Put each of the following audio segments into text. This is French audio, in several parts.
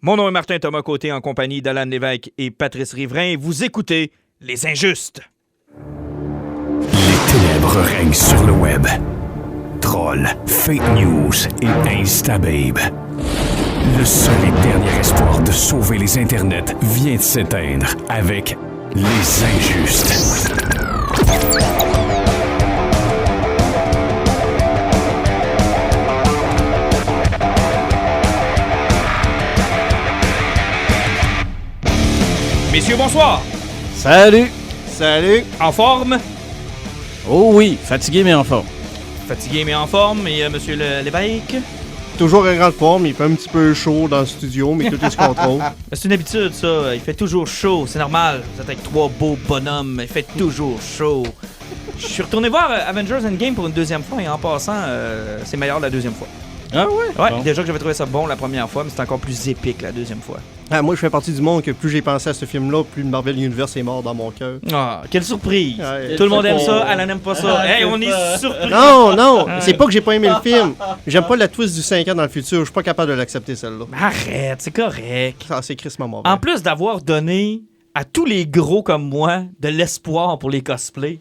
Mon nom est Martin Thomas Côté en compagnie d'Alan Lévesque et Patrice Riverain. Vous écoutez Les Injustes. Les ténèbres règnent sur le web. Trolls, fake news et instababe. Le seul et dernier espoir de sauver les internets vient de s'éteindre avec Les Injustes. Messieurs, bonsoir. Salut! Salut! En forme? Oh oui, fatigué mais en forme. Fatigué mais en forme. Et monsieur Lévesque? Toujours en grande forme, il fait un petit peu chaud dans le studio, mais tout est sous contrôle. C'est une habitude, ça. Il fait toujours chaud, c'est normal. Vous êtes avec trois beaux bonhommes, il fait toujours chaud. Je suis retourné voir Avengers Endgame pour une deuxième fois et en passant, c'est meilleur la deuxième fois. Ah ouais? Ouais, Bon. déjà que j'avais trouvé ça bon la première fois, mais c'est encore plus épique la deuxième fois. Moi, je fais partie du monde que plus j'ai pensé à ce film-là, plus le Marvel Universe est mort dans mon cœur. Ah, quelle surprise! Ouais. Tout le monde aime ça, Alan n'aime pas ça. Hey, on est surpris! Non, c'est pas que j'ai pas aimé le film. J'aime pas la twist du 5 ans dans le futur, je suis pas capable de l'accepter, celle-là. Arrête, c'est correct. Ça, c'est crissement mauvais. En plus d'avoir donné à tous les gros comme moi de l'espoir pour les cosplays,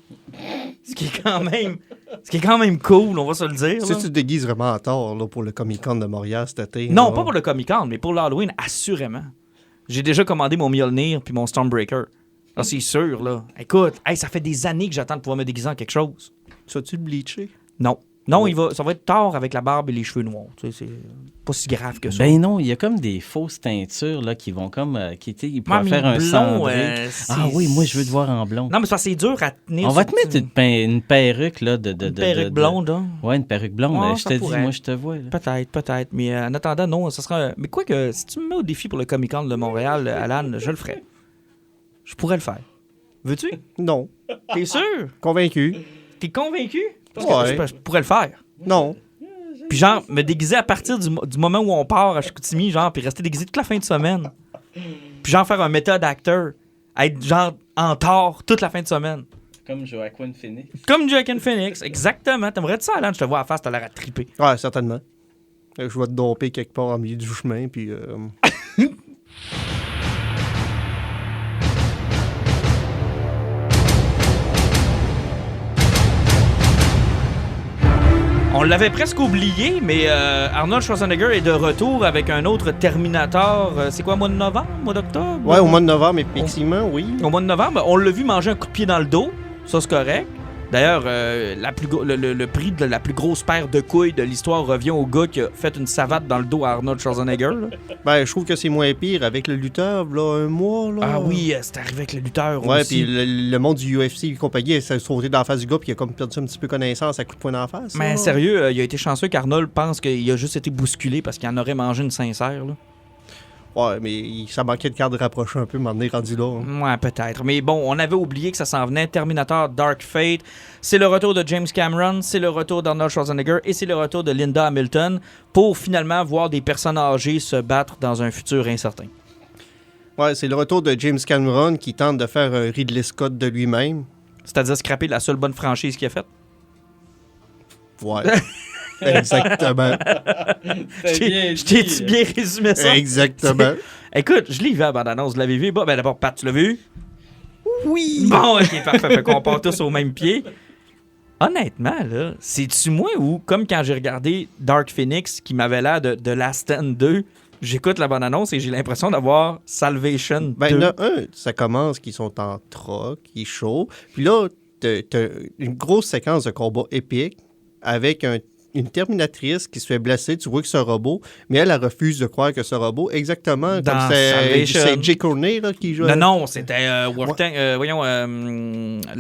ce qui est quand même cool, on va se le dire. Si là. tu te déguises vraiment à tort là, pour le Comic-Con de Montréal cet été. Non, là. pas pour le Comic-Con, mais pour l'Halloween, assurément. J'ai déjà commandé mon Mjolnir puis mon Stormbreaker. Ah, c'est sûr, là. Écoute, hey, ça fait des années que j'attends de pouvoir me déguiser en quelque chose. Tu vas-tu le bleacher? Non. Non, ça va être tard avec la barbe et les cheveux noirs. Tu sais, c'est pas si grave que ça. Ben non, il y a comme des fausses teintures là, qui vont comme. Ils pourraient mais faire un blond, cendré. c'est- Ah oui, moi je veux te voir en blond. Non, mais c'est parce que c'est dur à tenir. On va te sur- mettre une perruque là, de. une perruque blonde, hein? Ouais, une perruque blonde. Ouais, Je ça te dis, pourrait. moi je te vois. Là. Peut-être. Mais en attendant, non, ça sera. Mais quoi que, si tu me mets au défi pour le Comic-Con de Montréal, Alan, je le ferai. Je pourrais le faire. Veux-tu? Non. T'es sûr? Convaincu? T'es convaincu? Parce Ouais. que je pourrais le faire. Non. Puis genre, me déguiser à partir du moment où on part à Chicoutimi, genre, puis rester déguisé toute la fin de semaine. Puis genre, faire un méthode acteur. Être genre en tort toute la fin de semaine. Comme Joaquin Phoenix. Comme Joaquin Phoenix, exactement. T'aimerais-tu ça, Alan? Je te vois à face, t'as l'air à triper. Ouais, certainement. Je vais te domper quelque part au milieu du chemin, puis... On l'avait presque oublié, mais Arnold Schwarzenegger est de retour avec un autre Terminator. C'est quoi, mois de novembre, mois d'octobre? Ouais, au mois de novembre, effectivement, oui. Au mois de novembre, on l'a vu manger un coup de pied dans le dos. Ça, c'est correct. D'ailleurs, le prix de la plus grosse paire de couilles de l'histoire revient au gars qui a fait une savate dans le dos à Arnold Schwarzenegger. Là. Ben, je trouve que c'est moins pire avec le lutteur, là, un mois, là. Ah oui, c'est arrivé avec le lutteur Ouais, aussi. puis le monde du UFC et compagnie, ça a sauté dans la face du gars, puis il a comme perdu un petit peu connaissance à coup de poing dans la face. Mais là. sérieux, il a été chanceux qu'Arnold pense qu'il a juste été bousculé parce qu'il en aurait mangé une sincère. Là. Ouais, mais ça manquait de carte rapprochée un peu, m'en est rendu là. hein. Ouais, peut-être. Mais bon, on avait oublié que ça s'en venait. Terminator Dark Fate. C'est le retour de James Cameron, c'est le retour d'Arnold Schwarzenegger et c'est le retour de Linda Hamilton pour finalement voir des personnes âgées se battre dans un futur incertain. Ouais, c'est le retour de James Cameron qui tente de faire un Ridley Scott de lui-même. C'est-à-dire scraper la seule bonne franchise qu'il a faite. Ouais. Exactement. Je t'ai-tu bien résumé ça? Exactement. Écoute, je l'ai vu à bande-annonce. Vous l'avez vu? Bon, ben d'abord, Pat, tu l'as vu? Oui! Bon, ok, parfait. Fait qu'on part tous au même pied. Honnêtement, là, c'est-tu moi ou, comme quand j'ai regardé Dark Phoenix, qui m'avait l'air de Last Stand 2, j'écoute la bande-annonce et j'ai l'impression d'avoir Salvation Ben, 2. il y en a un, ça commence, qui sont en troc, qui est chaud. Puis là, t'as une grosse séquence de combat épique avec une Terminatrice qui se fait blesser. Tu vois que c'est un robot, mais elle refuse de croire que c'est un robot. Exactement Dans comme Salvation. c'est Jay Courtney là, qui joue. Non, c'était le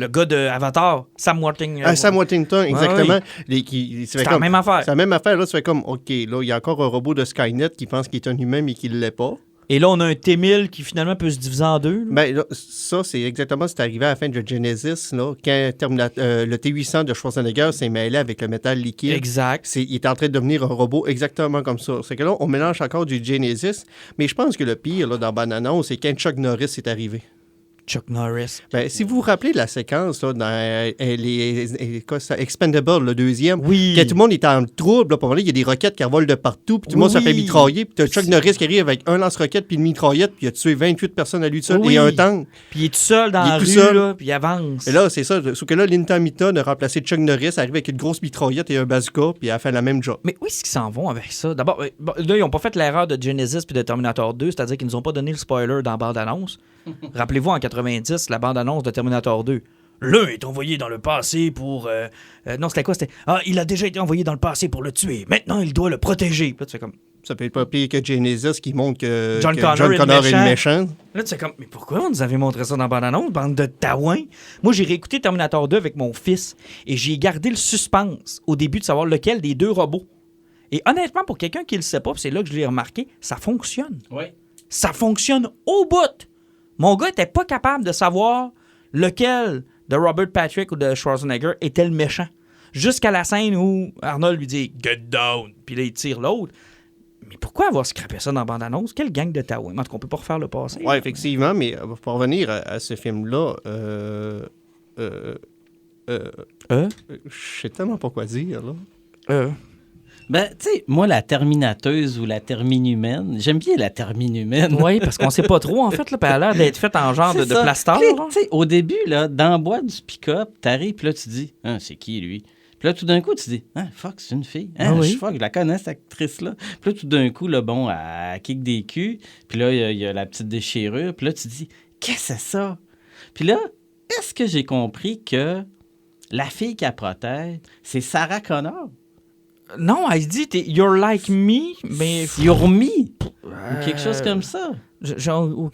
gars de Avatar, Sam Worthington. Sam Worthington, exactement. C'est la même affaire. C'est la même affaire. Là, tu fais comme, OK, là, il y a encore un robot de Skynet qui pense qu'il est un humain, mais qu'il ne l'est pas. Et là, on a un T-1000 qui finalement peut se diviser en deux. Là. Ben, là, ça, c'est exactement ce qui est arrivé à la fin de Genesis, là, quand le T-800 de Schwarzenegger s'est mêlé avec le métal liquide. Exact. Il est en train de devenir un robot exactement comme ça. C'est que là, on mélange encore du Genesis, mais je pense que le pire là, dans Banana, c'est quand Chuck Norris est arrivé. Chuck Norris. Ben, si vous vous rappelez de la séquence là, dans Expendable, le deuxième, Oui. que tout le monde est en trouble, là, pour il y a des roquettes qui revolent de partout, puis tout le monde se fait Oui. mitrailler, puis t'as Chuck Norris qui arrive avec un lance-roquette puis une mitraillette, puis il a tué 28 personnes à lui seul, Oui. et un tank. Puis il est tout seul dans Il est la tout rue, seul. là, puis il avance. Et là, c'est ça. Sauf que là, Linda Hamilton a remplacé Chuck Norris, arrive avec une grosse mitraillette et un bazooka, puis elle a fait la même job. Mais où est-ce qu'ils s'en vont avec ça? D'abord, bon, là, ils n'ont pas fait l'erreur de Genesis puis de Terminator 2, c'est-à-dire qu'ils nous ont pas donné le spoiler dans la bande-annonce. Rappelez-vous, en 90, la bande-annonce de Terminator 2. L'un est envoyé dans le passé pour... non, c'était quoi? C'était... Ah, il a déjà été envoyé dans le passé pour le tuer. Maintenant, il doit le protéger. Puis là, tu fais comme... Ça peut être pas pire que Genesis qui montre que John que Connor est le méchant. Là, tu sais comme, mais pourquoi on nous avait montré ça dans la bande-annonce, bande de taouins? Moi, j'ai réécouté Terminator 2 avec mon fils et j'ai gardé le suspense au début de savoir lequel des deux robots. Et honnêtement, pour quelqu'un qui le sait pas, puis c'est là que je l'ai remarqué, ça fonctionne. Oui. Ça fonctionne au bout. Mon gars était pas capable de savoir lequel de Robert Patrick ou de Schwarzenegger était le méchant. Jusqu'à la scène où Arnold lui dit « Get down », puis là, il tire l'autre. Mais pourquoi avoir scrappé ça dans la bande-annonce? Quelle gang de taouins? En tout cas, on peut pas refaire le passé. Oui, effectivement, mais pour revenir à ce film-là, je sais tellement pas quoi dire, là. Ben, tu sais, moi, la terminateuse ou la terminhumaine, j'aime bien la terminhumaine. Oui, parce qu'on sait pas trop, en fait. Là, puis elle a l'air d'être faite en genre de C'est ça. plaster. Puis, là. tu sais, au début, là, dans la boîte du pick-up, t'arrives, puis là, tu dis, ah, c'est qui, lui? Puis là, tout d'un coup, tu dis, ah, fuck, c'est une fille. Ah, oui. fuck, je la connais, cette actrice-là. Puis là, tout d'un coup, là, bon, elle kick des culs. Puis là, il y a la petite déchirure. Puis là, tu dis, qu'est-ce que c'est ça? Puis là, est-ce que j'ai compris que la fille qu'elle protège, c'est Sarah Connor? Non, elle se dit « You're like me », mais... You're me? Ou quelque chose comme ça. Genre,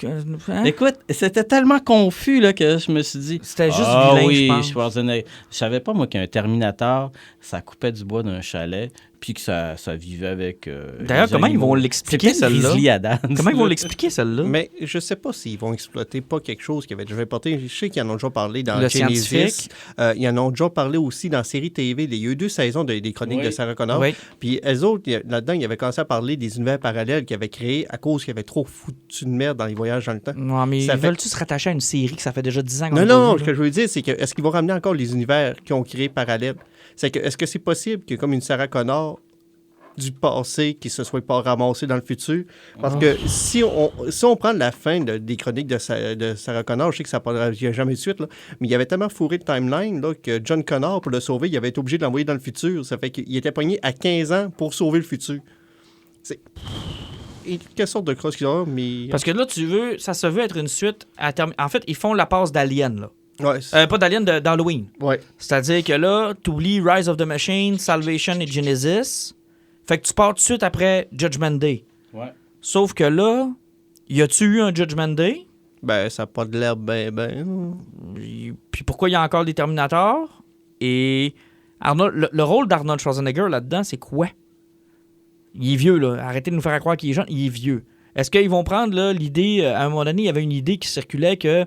hein? Écoute, c'était tellement confus là, que je me suis dit... C'était juste ah, vilain, oui, je pense. Schwarzenegger. Je savais pas, moi, qu'un Terminator, ça coupait du bois d'un chalet, puis que ça vivait avec... D'ailleurs, les comment ils animaux. vont l'expliquer, C'était celle-là? Grizzly Adams. Comment ils vont l'expliquer, celle-là? Mais je sais pas s'ils vont exploiter pas quelque chose qui avait déjà porté. Je sais qu'ils en ont déjà parlé dans Le Genesis. scientifique. Ils en ont déjà parlé aussi dans la série TV. Il y a eu 2 saisons des chroniques Oui. de Sarah Connor. Oui. Puis elles autres, là-dedans, ils avaient commencé à parler des univers parallèles qu'ils avaient créés à cause qu'ils avaient trop foutu de merde dans les voyages dans le temps. Non, mais Ça fait- veulent-tu se rattacher à une série que ça fait déjà 10 ans qu'on Non, a non, pas ce vu, que je veux dire, c'est que est-ce qu'ils vont ramener encore les univers qu'ils ont créés parallèles? C'est que est-ce que c'est possible que comme une Sarah Connor du passé qui se soit pas ramassée dans le futur? Parce que si on prend la fin des chroniques de Sarah Connor, je sais que ça n'y a jamais de suite, là, mais il avait tellement fourré de timeline là, que John Connor, pour le sauver, il avait été obligé de l'envoyer dans le futur. Ça fait qu'il était pogné à 15 ans pour sauver le futur. C'est... Et quelle sorte de crosse qu'il a, mais... Parce que là, ça se veut être une suite à En fait, ils font la passe d'Alien, là. Ouais, Pas d'Alien, d'Halloween. ouais. C'est-à-dire que là, t'oublies Rise of the Machine, Salvation et Genesis. Fait que tu pars tout de suite après Judgment Day. Ouais. Sauf que là, y a-tu eu un Judgment Day? Ben, ça n'a pas de l'air ben. Puis pourquoi il y a encore des Terminators? Et Arnold, le rôle d'Arnold Schwarzenegger là-dedans, c'est quoi? Il est vieux, là. Arrêtez de nous faire croire qu'il est jeune. Il est vieux. Est-ce qu'ils vont prendre là, l'idée... à un moment donné, il y avait une idée qui circulait que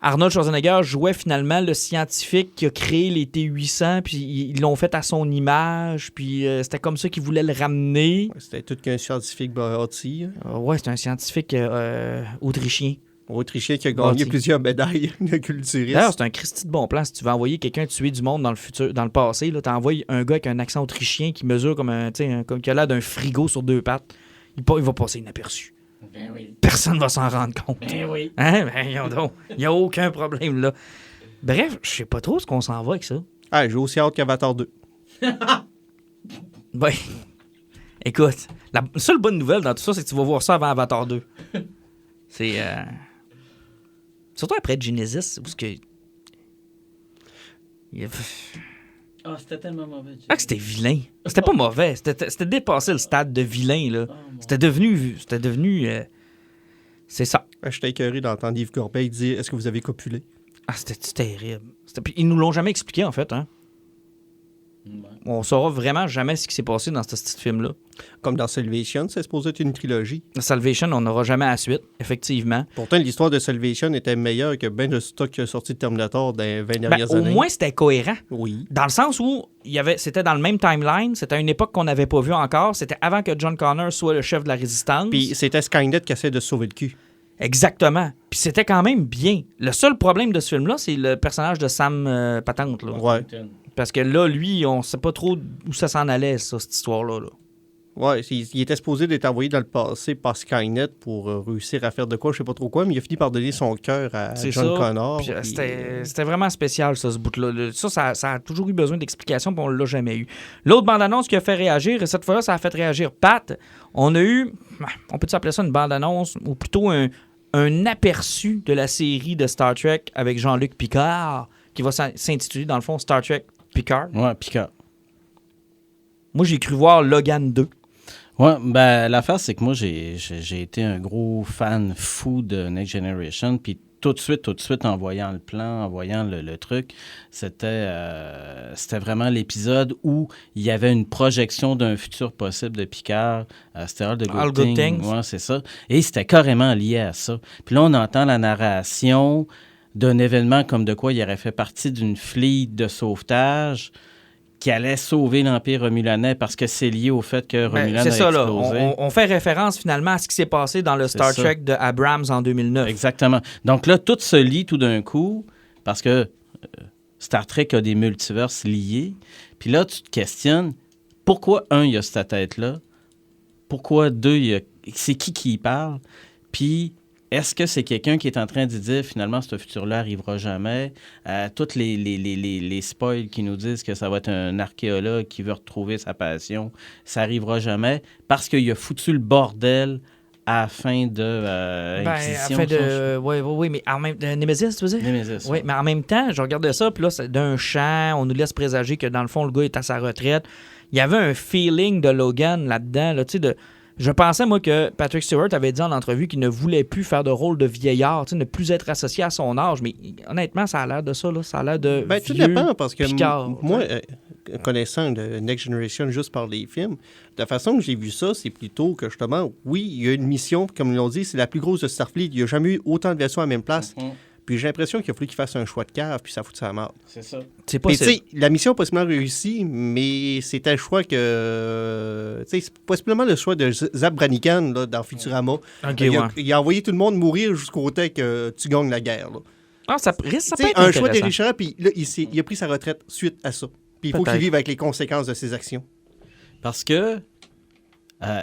Arnold Schwarzenegger jouait finalement le scientifique qui a créé les T-800, puis ils l'ont fait à son image, puis c'était comme ça qu'ils voulaient le ramener. C'était tout qu'un scientifique bâti. Ouais, c'est un scientifique autrichien. Autrichien qui a gagné Bâti. plusieurs médailles de culturiste. D'ailleurs, c'est un Christy de bon plan. Si tu veux envoyer quelqu'un tuer du monde dans le futur, dans le passé, là, t'envoies un gars avec un accent autrichien qui mesure comme comme qui a l'air d'un frigo sur 2 pattes. Il va passer inaperçu. Ben oui. Personne va s'en rendre compte. Ben oui. Hein? Ben, il n'y a aucun problème là. Bref, je sais pas trop ce qu'on s'en va avec ça. Ah, j'ai aussi hâte qu'Avatar 2. Ben, écoute, la seule bonne nouvelle dans tout ça, c'est que tu vas voir ça avant Avatar 2. C'est... Surtout après Genesis, parce que... Ah, c'était tellement mauvais. Ah, que c'était vilain. C'était pas mauvais. C'était dépassé le stade de vilain, là. C'était devenu... c'est ça. J'étais écœuré d'entendre Yves Corbeil dire « Est-ce que vous avez copulé? Ah, c'était terrible. Puis ils nous l'ont jamais expliqué, en fait, hein. On saura vraiment jamais ce qui s'est passé dans ce petit film-là. » Comme dans Salvation, c'est supposé être une trilogie. Salvation, on n'aura jamais la suite, effectivement. Pourtant, l'histoire de Salvation était meilleure que bien de stock qui a sorti de Terminator dans les 20 Ben, dernières au années. moins, c'était cohérent. Oui. Dans le sens où c'était dans le même timeline, c'était à une époque qu'on n'avait pas vue encore, c'était avant que John Connor soit le chef de la résistance. Puis c'était Skynet qui essaie de sauver le cul. Exactement. Puis c'était quand même bien. Le seul problème de ce film-là, c'est le personnage de Sam Patente. Là. Ouais. Parce que là, lui, on sait pas trop où ça s'en allait, ça, cette histoire-là. Là. Ouais, il était supposé d'être envoyé dans le passé par Skynet pour réussir à faire de quoi, je sais pas trop quoi, mais il a fini par donner son cœur à C'est John ça. Connor. Puis, puis, c'était vraiment spécial, ça, ce bout-là. Ça a toujours eu besoin d'explications, puis on l'a jamais eu. L'autre bande-annonce qui a fait réagir, et cette fois-là, ça a fait réagir Pat. On a eu, on peut appeler ça une bande-annonce, ou plutôt un aperçu de la série de Star Trek avec Jean-Luc Picard, qui va s'intituler, dans le fond, Star Trek Picard. Ouais, Picard. Moi, j'ai cru voir Logan 2. Ouais, ben l'affaire, c'est que moi, j'ai été un gros fan fou de Next Generation, puis tout de suite, en voyant le plan, en voyant le truc, c'était vraiment l'épisode où il y avait une projection d'un futur possible de Picard. C'était All the Good Things. Ouais, c'est ça. Et c'était carrément lié à ça. Puis là, on entend la narration d'un événement comme de quoi il aurait fait partie d'une fleet de sauvetage qui allait sauver l'Empire romulanais parce que c'est lié au fait que Romulan a explosé. Là. On fait référence finalement à ce qui s'est passé dans le Star Trek de Abrams en 2009. Exactement. Donc là, tout se lie tout d'un coup parce que Star Trek a des multiverses liés. Puis là, tu te questionnes pourquoi, un, il y a cette tête-là? Pourquoi, deux, c'est qui y parle? Puis est-ce que c'est quelqu'un qui est en train de dire, finalement, ce futur-là n'arrivera jamais? Toutes les spoils qui nous disent que ça va être un archéologue qui veut retrouver sa passion, ça n'arrivera jamais parce qu'il a foutu le bordel à la fin de Inquisition. Oui, mais en même temps, Nemesis, tu veux dire? Nemesis. Oui, mais en même temps, je regardais ça, puis là, c'est d'un champ, on nous laisse présager que dans le fond, le gars est à sa retraite. Il y avait un feeling de Logan là-dedans, là, tu sais, Je pensais, moi, que Patrick Stewart avait dit en entrevue qu'il ne voulait plus faire de rôle de vieillard, ne plus être associé à son âge. Mais honnêtement, ça a l'air de ça. Là. Ça a l'air de tout vieux dépend, parce que Picard, moi, connaissant de Next Generation juste par les films, de la façon que j'ai vu ça, c'est plutôt que justement, oui, il y a une mission, comme ils l'ont dit, c'est la plus grosse de Starfleet. Il n'y a jamais eu autant de vaisseaux à la même place. Mm-hmm. Puis j'ai l'impression qu'il a fallu qu'il fasse un choix de cave, puis ça fout sa mort. C'est ça. C'est possible. La mission a possiblement réussi, mais c'était un choix que... c'est possiblement le choix de Zap Brannigan là, dans Futurama. Okay, il a envoyé tout le monde mourir jusqu'au temps que tu gagnes la guerre. Là. Ah, ça peut être un choix dirigeant, puis là, il a pris sa retraite suite à ça. Puis il faut qu'il vive avec les conséquences de ses actions. Parce que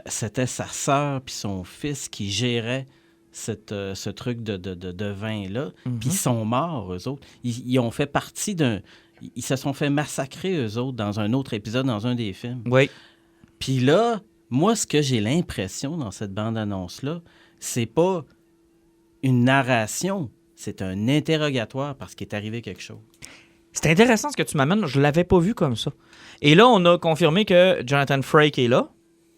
c'était sa sœur puis son fils qui géraient ce truc de vin-là. Mm-hmm. Puis ils sont morts, eux autres. Ils ont fait partie d'un... Ils se sont fait massacrer, eux autres, dans un autre épisode, dans un des films. Oui. Puis là, moi, ce que j'ai l'impression dans cette bande-annonce-là, c'est pas une narration, c'est un interrogatoire parce qu'il est arrivé quelque chose. C'est intéressant ce que tu m'amènes. Je l'avais pas vu comme ça. Et là, on a confirmé que Jonathan Frakes est là.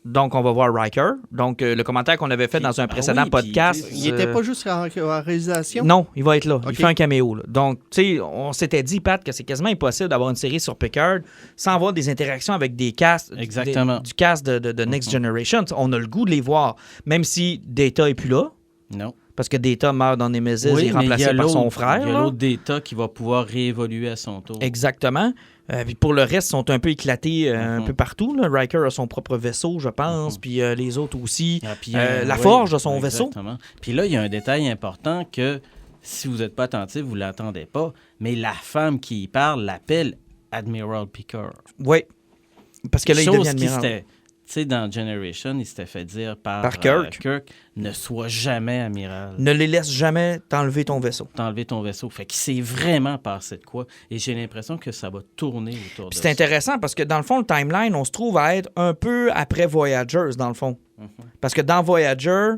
Donc, on va voir Riker. Donc, le commentaire qu'on avait fait dans un précédent podcast... Il n'était pas juste en réalisation? Non, il va être là. Okay. Il fait un caméo. Là. Donc, tu sais, on s'était dit, Pat, que c'est quasiment impossible d'avoir une série sur Picard sans avoir des interactions avec des casts... Exactement. Du cast de Next Generation. On a le goût de les voir. Même si Data n'est plus là. Non. Parce que Data meurt dans Nemesis et est remplacé par son frère. Il y a l'autre Data qui va pouvoir réévoluer à son tour. Exactement. Puis pour le reste, ils sont un peu éclatés un peu partout. Là. Riker a son propre vaisseau, je pense, puis les autres aussi. La Forge a son vaisseau. Exactement. Puis là, il y a un détail important que, si vous n'êtes pas attentif, vous ne l'entendez pas, mais la femme qui y parle l'appelle Admiral Picard. Oui, parce que là, il devient admiral. Tu sais, dans Generation, il s'était fait dire par Kirk, ne sois jamais amiral. Ne les laisse jamais t'enlever ton vaisseau. Fait qu'il s'est vraiment passé de quoi. Et j'ai l'impression que ça va tourner autour de ça. C'est intéressant parce que dans le fond, le timeline, on se trouve à être un peu après Voyagers, dans le fond. Mm-hmm. Parce que dans Voyager,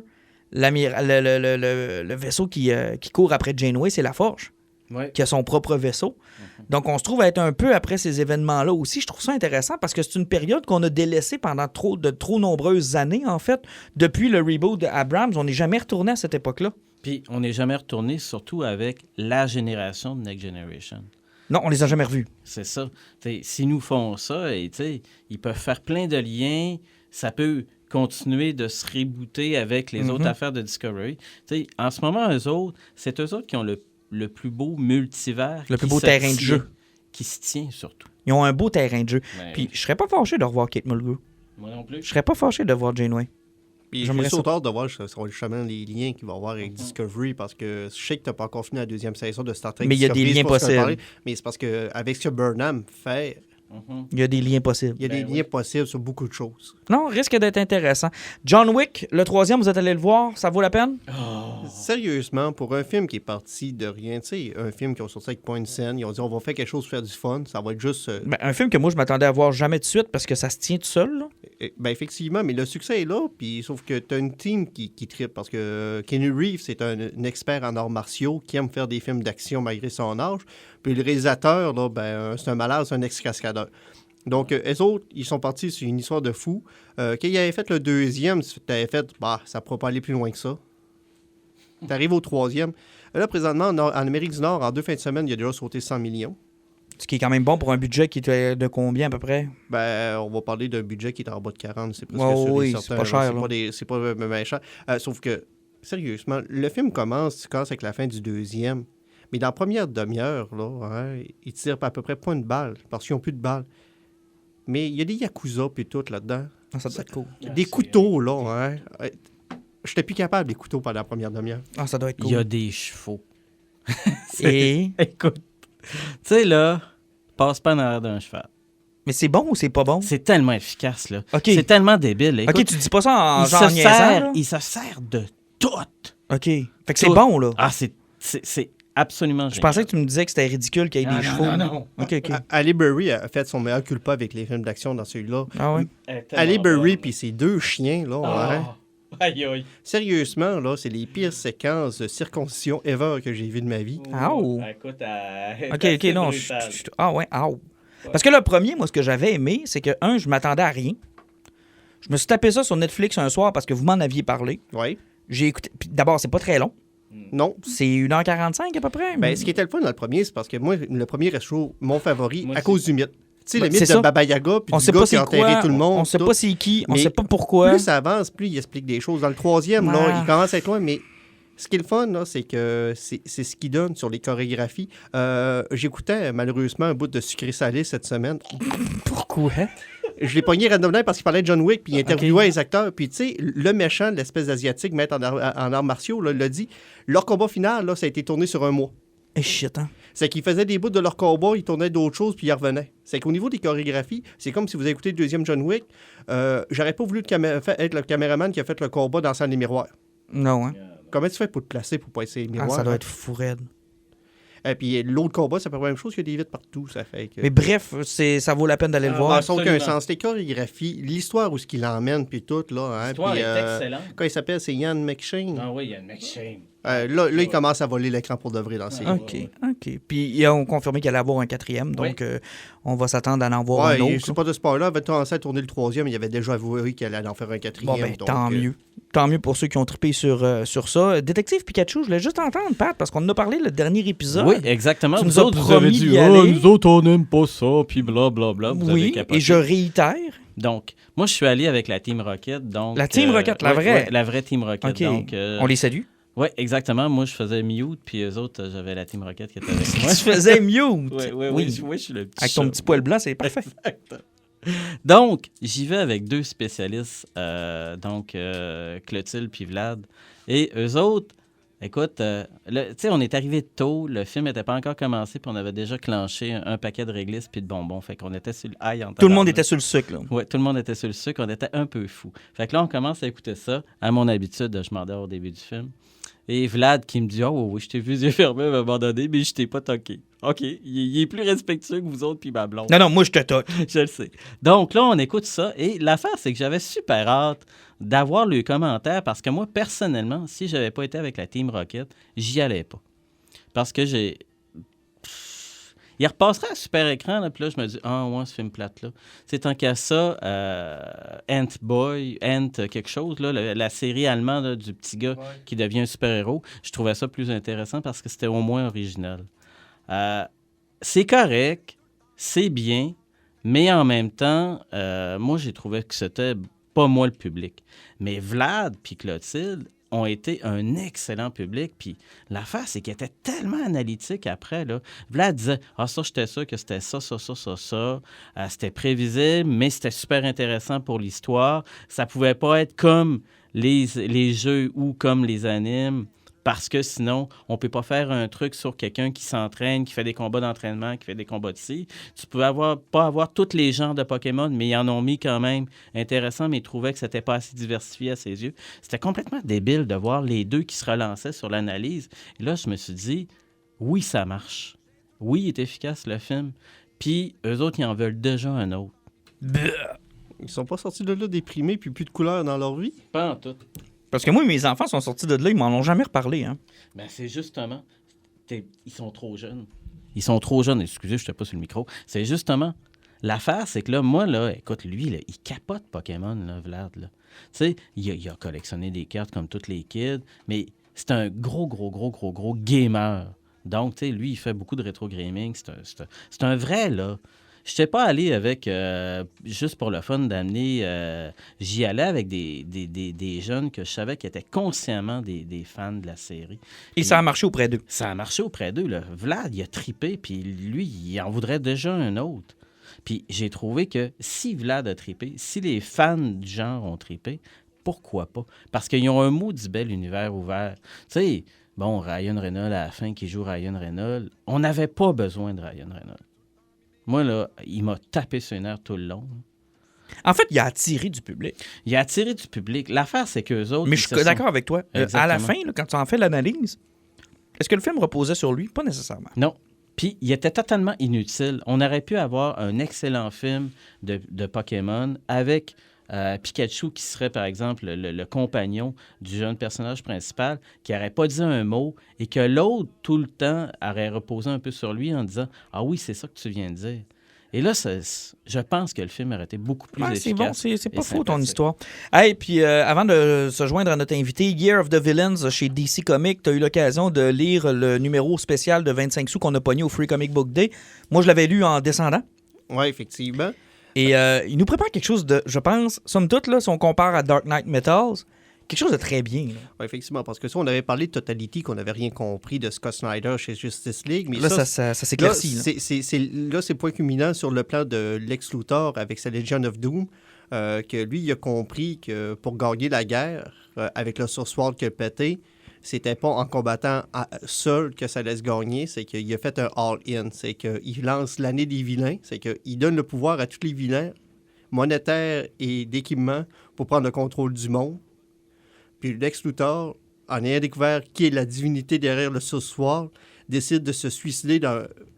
le vaisseau qui court après Janeway, c'est la Forge. Oui. Qui a son propre vaisseau. Mm-hmm. Donc, on se trouve à être un peu après ces événements-là aussi. Je trouve ça intéressant parce que c'est une période qu'on a délaissée pendant trop nombreuses années, en fait. Depuis le reboot d'Abrams, on n'est jamais retourné à cette époque-là. Puis, on n'est jamais retourné, surtout avec la génération de Next Generation. Non, on les a jamais revus. C'est ça. S'ils nous font ça, et ils peuvent faire plein de liens. Ça peut continuer de se rebooter avec les autres affaires de Discovery. En ce moment, c'est eux autres qui ont le plus beau multivers. Le plus beau terrain de jeu. Qui se tient, surtout. Ils ont un beau terrain de jeu. Ouais. Puis je serais pas fâché de revoir Kate Mulgrew. Moi non plus. Je serais pas fâché de voir Janeway. Puis J'aimerais j'ai ça. hâte de voir justement les liens qu'il va y avoir avec Discovery, parce que je sais que tu n'as pas encore fini la deuxième saison de Star Trek. Mais il y a des Discovery, liens c'est pas ce qu'on a possibles. parlé, mais c'est parce qu'avec ce que Burnham fait, Il y a des liens possibles. il y a des liens possibles sur beaucoup de choses. Non, risque d'être intéressant. John Wick, le 3e, vous êtes allé le voir, ça vaut la peine? Sérieusement, pour un film qui est parti de rien, tu sais, un film qui ont sorti avec Point Scène, ils ont dit on va faire quelque chose pour faire du fun, ça va être juste. Ben, un film que moi, je m'attendais à voir jamais de suite parce que ça se tient tout seul. Là. Ben effectivement, mais le succès est là, puis sauf que tu as une team qui trippe, parce que Keanu Reeves, c'est un expert en arts martiaux qui aime faire des films d'action malgré son âge. Puis le réalisateur, là, ben, c'est un malade, c'est un ex-cascadeur. Donc, eux autres, ils sont partis sur une histoire de fou. Quand ils avaient fait le deuxième, tu avais fait, bah, ça ne pourra pas aller plus loin que ça. Tu arrives au troisième. Là, présentement, en Amérique du Nord, en 2 fins de semaine, il a déjà sauté 100 millions. Ce qui est quand même bon pour un budget qui était de combien à peu près? Ben, on va parler d'un budget qui est en bas de 40, c'est presque Ouais, sûr et oui, certain, c'est pas là. cher, C'est là. pas c'est pas bien cher. Sauf que, sérieusement, le film commence avec la fin du deuxième. Mais dans la première demi-heure, là, hein, ils tirent à peu près pas une balle, parce qu'ils n'ont plus de balles. Mais il y a des Yakuza puis tout là-dedans. Ah, ça doit être cool. Des couteaux, là, hein. J'étais plus capable des couteaux pendant la première demi-heure. Ah, ça doit être cool. Il y a des chevaux. Et... Écoute, tu sais, là, passe pas en arrière d'un cheval. Mais c'est bon ou c'est pas bon? C'est tellement efficace, là. OK. C'est tellement débile. Écoute, OK, tu dis pas ça en il, genre se niaisant, là? il se sert de tout. OK. Fait que c'est Tout. bon, là. Ah, c'est absolument génial. Je pensais que tu me disais que c'était ridicule qu'il y ait des chevaux. non. OK, OK. Ali Berry a fait son meilleur culpa avec les films d'action dans celui-là. Ah ouais? Ali Berry puis ses deux chiens, là, hein. Aïe, aïe. Sérieusement, là, c'est les pires séquences de circoncision ever que j'ai vues de ma vie. Ow. Écoute, OK, non. Ah ouais, ow. Parce que le premier, moi, ce que j'avais aimé, c'est que, je m'attendais à rien. Je me suis tapé ça sur Netflix un soir parce que vous m'en aviez parlé. Oui. J'ai écouté. Puis d'abord, c'est pas très long. Non. C'est 1h45 à peu près. Ben, ce qui était le fun dans le premier, c'est parce que moi, le premier reste toujours mon favori Moi à aussi. cause du mythe. Tu sais, Ben, le mythe c'est de ça. Baba Yaga, puis On du sait gars pas qui a c'est enterré quoi. tout le monde. On sait tout. pas c'est qui. On Mais sait pas pourquoi. Plus ça avance, plus il explique des choses. Dans le troisième, Ouais. là, il commence à être loin, mais ce qui est le fun, là, c'est que c'est ce qu'il donne sur les chorégraphies. J'écoutais malheureusement un bout de Sucré Salé cette semaine. Pourquoi? Je l'ai pogné randomement parce qu'il parlait de John Wick, puis il interviewait les acteurs. Puis, tu sais, le méchant, l'espèce d'asiatique, maître en arts martiaux, là, l'a dit. Leur combat final, là, ça a été tourné sur un mois. Eh shit, hein? C'est qu'ils faisaient des bouts de leur combat, ils tournaient d'autres choses, puis ils revenaient. C'est qu'au niveau des chorégraphies, c'est comme si vous écoutez le deuxième John Wick. J'aurais pas voulu être le caméraman qui a fait le combat dans la salle des miroirs. Non, hein? Comment tu fais pour te placer pour pas essayer les Ah, miroirs? ça doit être fou raide. Et puis l'autre combat, c'est pas la même chose, il y a des vitres partout, ça fait que... Mais bref, ça vaut la peine d'aller le voir. Ça n'a aucun absolument. sens. Les chorégraphies, l'histoire où ce qu'il emmène, puis tout, là. Hein, L'histoire puis, est excellente. Quand il s'appelle, c'est Ian McShane. Ah oui, il y a une McShane. Là, il commence à voler l'écran pour de vrai dans ses OK. Puis ils ont confirmé qu'il allait avoir un 4e, donc on va s'attendre à en voir un Ouais, autre. c'est pas de spoiler. Il avait commencé à tourner le troisième, il avait déjà avoué qu'il allait en faire un quatrième. Bon, ben, donc, tant mieux. Tant mieux pour ceux qui ont trippé sur ça. Détective Pikachu, je voulais juste entendre, Pat, parce qu'on en a parlé le dernier épisode. Oui, exactement. Tu Vous nous as autres, vous promis avez dit, d'y aller. nous autres, on n'aime pas ça, puis blablabla. Vous avez Oui, capoté. et je réitère. Donc, moi, je suis allé avec la Team Rocket. Donc, La Team Rocket, la ouais, vraie? ouais, la vraie Team Rocket. OK. Donc, On les salue. oui, exactement. Moi, je faisais Mute, puis eux autres, j'avais la Team Rocket qui était avec moi. Tu faisais mute. Oui, je suis le petit Avec ton chat. petit poil blanc, c'est parfait. Donc, j'y vais avec deux spécialistes, Clotilde puis Vlad. Et eux autres, écoute, tu sais, on est arrivé tôt, le film n'était pas encore commencé, puis on avait déjà clenché un paquet de réglisses puis de bonbons. Fait qu'on était sur le high en Tout le monde tabarnak. était sur le sucre, là. Oui, tout le monde était sur le sucre. On était un peu fous. Fait que là, on commence à écouter ça. À mon habitude, je m'endors au début du film. Et Vlad qui me dit « Oh oui, je t'ai vu les yeux fermés à un moment donné, mais je t'ai pas toqué. » OK, il est plus respectueux que vous autres puis ma blonde. Non, moi, je te toque. Je le sais. Donc là, on écoute ça. Et l'affaire, c'est que j'avais super hâte d'avoir le commentaire parce que moi, personnellement, si j'avais pas été avec la Team Rocket, j'y allais pas. Parce que j'ai... Il repasserait à super écran, là, puis là, je me dis, ah, ouais, ce film plate-là. C'est tant qu'à ça, Ant quelque chose, là, la série allemande là, du petit gars qui devient un super-héros, je trouvais ça plus intéressant parce que c'était au moins original. C'est correct, c'est bien, mais en même temps, moi, j'ai trouvé que c'était pas moi le public. Mais Vlad puis Clotilde ont été un excellent public. Puis l'affaire, c'est qu'ils étaient tellement analytiques après. Là. Vlad disait « Ah, ça, j'étais sûr que c'était ça. C'était prévisible, mais c'était super intéressant pour l'histoire. Ça pouvait pas être comme les jeux ou comme les animes, parce que sinon, on ne peut pas faire un truc sur quelqu'un qui s'entraîne, qui fait des combats d'entraînement, qui fait des combats de ci. Tu peux pas avoir tous les genres de Pokémon, mais ils en ont mis quand même intéressant, mais ils trouvaient que c'était pas assez diversifié à ses yeux. C'était complètement débile de voir les deux qui se relançaient sur l'analyse. Et là, je me suis dit, oui, ça marche. Oui, il est efficace, le film. Puis, eux autres, ils en veulent déjà un autre. Ils sont pas sortis de là déprimés puis plus de couleurs dans leur vie? Pas en tout. Parce que moi, mes enfants sont sortis de là, ils m'en ont jamais reparlé. Hein. Ben, c'est justement... Ils sont trop jeunes. Ils sont trop jeunes. Excusez, je ne pas sur le micro. C'est justement... L'affaire, c'est que là, moi, là, écoute, lui, là, il capote Pokémon, là, Vlad. Là. Tu sais, il a collectionné des cartes comme tous les kids, mais c'est un gros gamer. Donc, tu sais, lui, il fait beaucoup de rétro gaming. C'est un vrai, là. Je n'étais pas allé avec, juste pour le fun d'amener, j'y allais avec des jeunes que je savais qui étaient consciemment des fans de la série. Et ça a marché auprès d'eux. Ça a marché auprès d'eux. Là. Vlad, il a trippé, puis lui, il en voudrait déjà un autre. Puis j'ai trouvé que si Vlad a trippé, si les fans du genre ont trippé, pourquoi pas? Parce qu'ils ont un maudit bel univers ouvert. Tu sais, bon, Ryan Reynolds, à la fin, qui joue Ryan Reynolds, on n'avait pas besoin de Ryan Reynolds. Moi, là, il m'a tapé sur les nerfs tout le long. En fait, il a attiré du public. Il a attiré du public. L'affaire, c'est qu'eux autres... Mais je suis d'accord avec toi. À la fin, là, quand tu en fais l'analyse, est-ce que le film reposait sur lui? Pas nécessairement. Non. Puis, il était totalement inutile. On aurait pu avoir un excellent film de Pokémon avec Pikachu qui serait, par exemple, le compagnon du jeune personnage principal, qui n'aurait pas dit un mot et que l'autre, tout le temps, aurait reposé un peu sur lui en disant « Ah oui, c'est ça que tu viens de dire ». Et là, je pense que le film aurait été beaucoup plus efficace. C'est bon, c'est pas faux ton histoire. Hey, puis avant de se joindre à notre invité, Year of the Villains chez DC Comics, tu as eu l'occasion de lire le numéro spécial de 25 sous qu'on a pogné au Free Comic Book Day. Moi, je l'avais lu en descendant. Oui, effectivement. Et il nous prépare quelque chose de, je pense, somme toute, là, si on compare à Dark Knight Metals, quelque chose de très bien. Oui, effectivement, parce que ça, on avait parlé de Totality, qu'on n'avait rien compris de Scott Snyder chez Justice League. Mais là, ça s'éclaircit. Là, c'est point culminant sur le plan de Lex Luthor avec sa Legion of Doom, que lui, il a compris que pour gagner la guerre, avec le Source qu'il a pété, c'était pas en combattant seul que ça laisse gagner, c'est qu'il a fait un all-in. C'est qu'il lance l'année des vilains, c'est qu'il donne le pouvoir à tous les vilains, monétaires et d'équipement, pour prendre le contrôle du monde. Puis Lex Luthor, en ayant découvert qui est la divinité derrière le Source World, décide de se suicider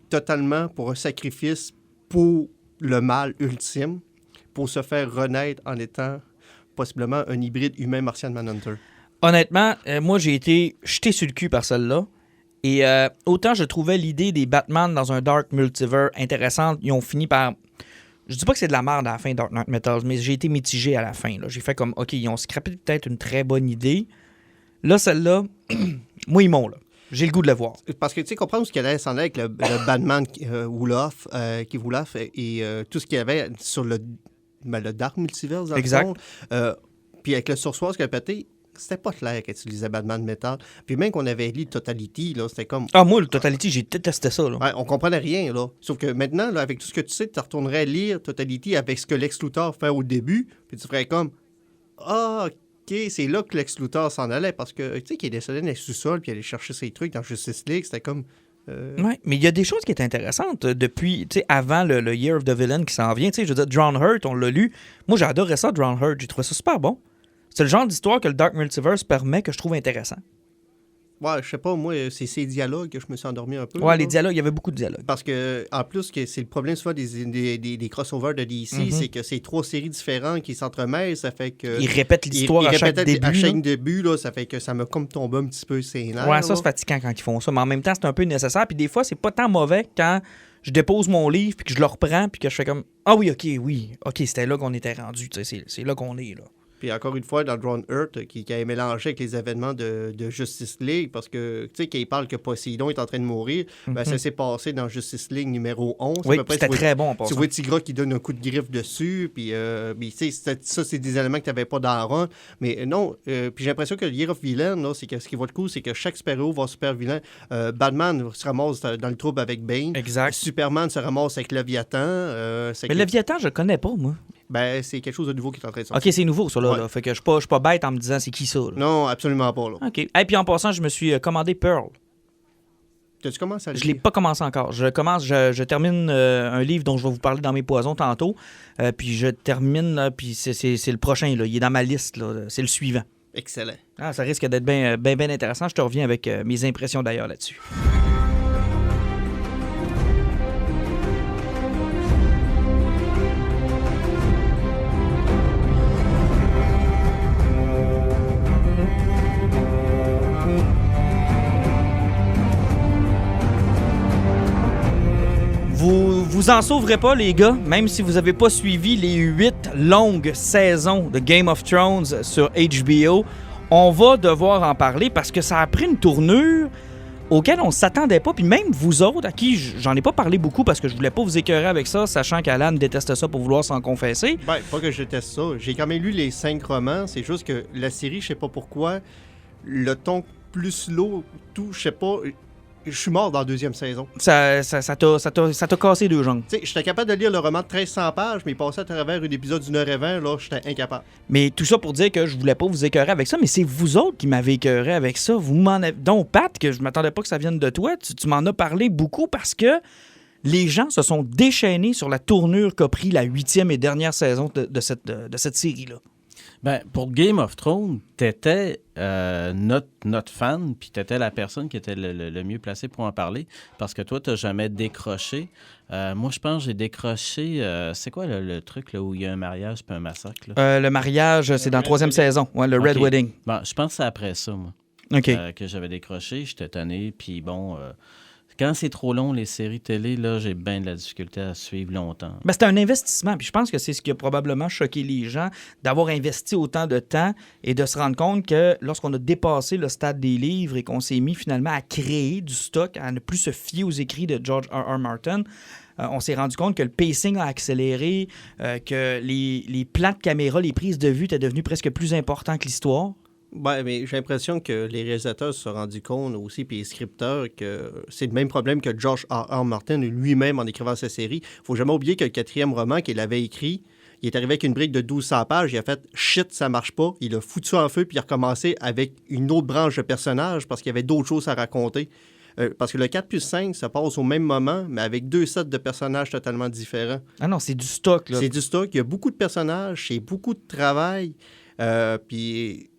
totalement pour un sacrifice pour le mal ultime, pour se faire renaître en étant possiblement un hybride humain-martien Manhunter. Honnêtement, moi, j'ai été jeté sur le cul par celle-là. Et autant je trouvais l'idée des Batman dans un Dark Multiverse intéressante, ils ont fini par... Je dis pas que c'est de la merde à la fin Dark Knight Metals, mais j'ai été mitigé à la fin. Là. J'ai fait comme, OK, ils ont scrappé peut-être une très bonne idée. Là, celle-là, moi, ils m'ont, là. J'ai le goût de le voir. Parce que, tu sais, comprendre ce qu'il allait s'en aller avec le Batman Wolof, et tout ce qu'il y avait sur le Dark Multiverse, dans exact. Le fond. Puis avec le Source World qu'il a pété, c'était pas clair qu'il utilisait Batman Metal. Puis même qu'on avait lu Totality, là, c'était comme... Ah, moi, le Totality, j'ai détesté ça, là. Ouais, on comprenait rien, là. Sauf que maintenant, là, avec tout ce que tu sais, tu retournerais lire Totality avec ce que Lex Luthor fait au début, puis tu ferais comme... Ah, OK, c'est là que Lex Luthor s'en allait, parce que, tu sais, qu'il est descendu dans le sous-sol, puis aller chercher ses trucs dans Justice League, c'était comme... Oui, mais il y a des choses qui étaient intéressantes depuis, tu sais, avant le Year of the Villain qui s'en vient. Tu sais, je veux dire, Drawn Heart, on l'a lu. Moi, j'ai adoré ça, Drawn Heart. J'ai trouvé ça super bon. C'est le genre d'histoire que le Dark Multiverse permet que je trouve intéressant. Ouais, je sais pas, moi, c'est ces dialogues que je me suis endormi un peu. Ouais, les dialogues, il y avait beaucoup de dialogues. Parce que, en plus, que c'est le problème souvent des crossovers de DC, c'est que c'est 3 séries différentes qui s'entremêlent, ça fait que... Ils répètent l'histoire à chaque début. À chaque début, là, ça fait que ça me comme tombé un petit peu ses nerfs. Ouais, ça, c'est fatigant quand ils font ça, mais en même temps, c'est un peu nécessaire, puis des fois, c'est pas tant mauvais quand je dépose mon livre, puis que je le reprends, puis que je fais comme « Ah oui, OK, c'était là qu'on était rendu, tu sais, c'est là qu'on est, là. » Puis encore une fois, dans Drawn Earth, qui a mélangé avec les événements de Justice League, parce que, tu sais, quand il parle que Poséidon est en train de mourir, ben, ça s'est passé dans Justice League numéro 11. Oui, c'était très bon en passant. Tu vois Tigra qui donne un coup de griffe dessus, puis tu sais, ça, c'est des éléments que tu n'avais pas dans Run. Mais non, puis j'ai l'impression que le Year of Villain, là, c'est que ce qui va être cool, c'est que chaque super-héros va super vilain. Batman se ramasse dans le trouble avec Bane. Exact. Superman se ramasse avec Léviathan. Mais Léviathan, je le connais pas, moi. Ben, c'est quelque chose de nouveau qui est en train de sortir. OK, c'est nouveau, ça, là. Ouais. là. Fait que je suis pas bête en me disant c'est qui ça, là. Non, absolument pas. Là. OK. Et puis en passant, je me suis commandé Pearl. T'as-tu commencé à le Je l'ai lire? pas commencé encore. Je termine un livre dont je vais vous parler dans mes poisons tantôt. Puis je termine, là, puis c'est le prochain, là. Il est dans ma liste, là. C'est le suivant. Excellent. Ah, ça risque d'être bien intéressant. Je te reviens avec mes impressions d'ailleurs là-dessus. Vous en sauverez pas, les gars, même si vous avez pas suivi les 8 longues saisons de Game of Thrones sur HBO. On va devoir en parler parce que ça a pris une tournure auquel on s'attendait pas. Puis même vous autres, à qui j'en ai pas parlé beaucoup parce que je voulais pas vous écœurer avec ça, sachant qu'Alan déteste ça pour vouloir s'en confesser. Ben, pas que je déteste ça. J'ai quand même lu les 5 romans. C'est juste que la série, je sais pas pourquoi, le ton plus slow, tout, je sais pas. Je suis mort dans la 2e saison. Ça t'a cassé 2 jambes. Tu sais, j'étais capable de lire le roman de 1300 pages, mais passer à travers un épisode d'une heure et 20, là, j'étais incapable. Mais tout ça pour dire que je voulais pas vous écœurer avec ça, mais c'est vous autres qui m'avez écœuré avec ça. Vous m'en avez... Donc, Pat, que je m'attendais pas que ça vienne de toi, tu m'en as parlé beaucoup parce que les gens se sont déchaînés sur la tournure qu'a pris la 8e et dernière saison de cette série-là. Ben, pour Game of Thrones, t'étais notre fan, puis t'étais la personne qui était le mieux placée pour en parler, parce que toi, t'as jamais décroché. Moi, je pense que j'ai décroché... c'est quoi le truc là, où il y a un mariage puis un massacre? Là? Le mariage, c'est dans la 3e saison, ouais, le Red Ok. Wedding. Bon, je pense que c'est après ça, moi, OK. que j'avais décroché. J'étais tanné, puis bon... quand c'est trop long, les séries télé, là, j'ai bien de la difficulté à suivre longtemps. Ben, c'est un investissement, puis je pense que c'est ce qui a probablement choqué les gens, d'avoir investi autant de temps et de se rendre compte que lorsqu'on a dépassé le stade des livres et qu'on s'est mis finalement à créer du stock, à ne plus se fier aux écrits de George R.R. Martin, on s'est rendu compte que le pacing a accéléré, que les plans de caméra, les prises de vue étaient devenus presque plus importants que l'histoire. Ouais, mais j'ai l'impression que les réalisateurs se sont rendus compte aussi, puis les scripteurs, que c'est le même problème que George R.R. Martin lui-même en écrivant sa série. Faut jamais oublier que le 4e roman qu'il avait écrit, il est arrivé avec une brique de 1200 pages, il a fait « shit, ça marche pas », il a foutu en feu, puis il a recommencé avec une autre branche de personnages parce qu'il y avait d'autres choses à raconter. Parce que le 4+5 se passe au même moment, mais avec 2 sets de personnages totalement différents. Ah non, c'est du stock, là. C'est du stock, il y a beaucoup de personnages, c'est beaucoup de travail, puis...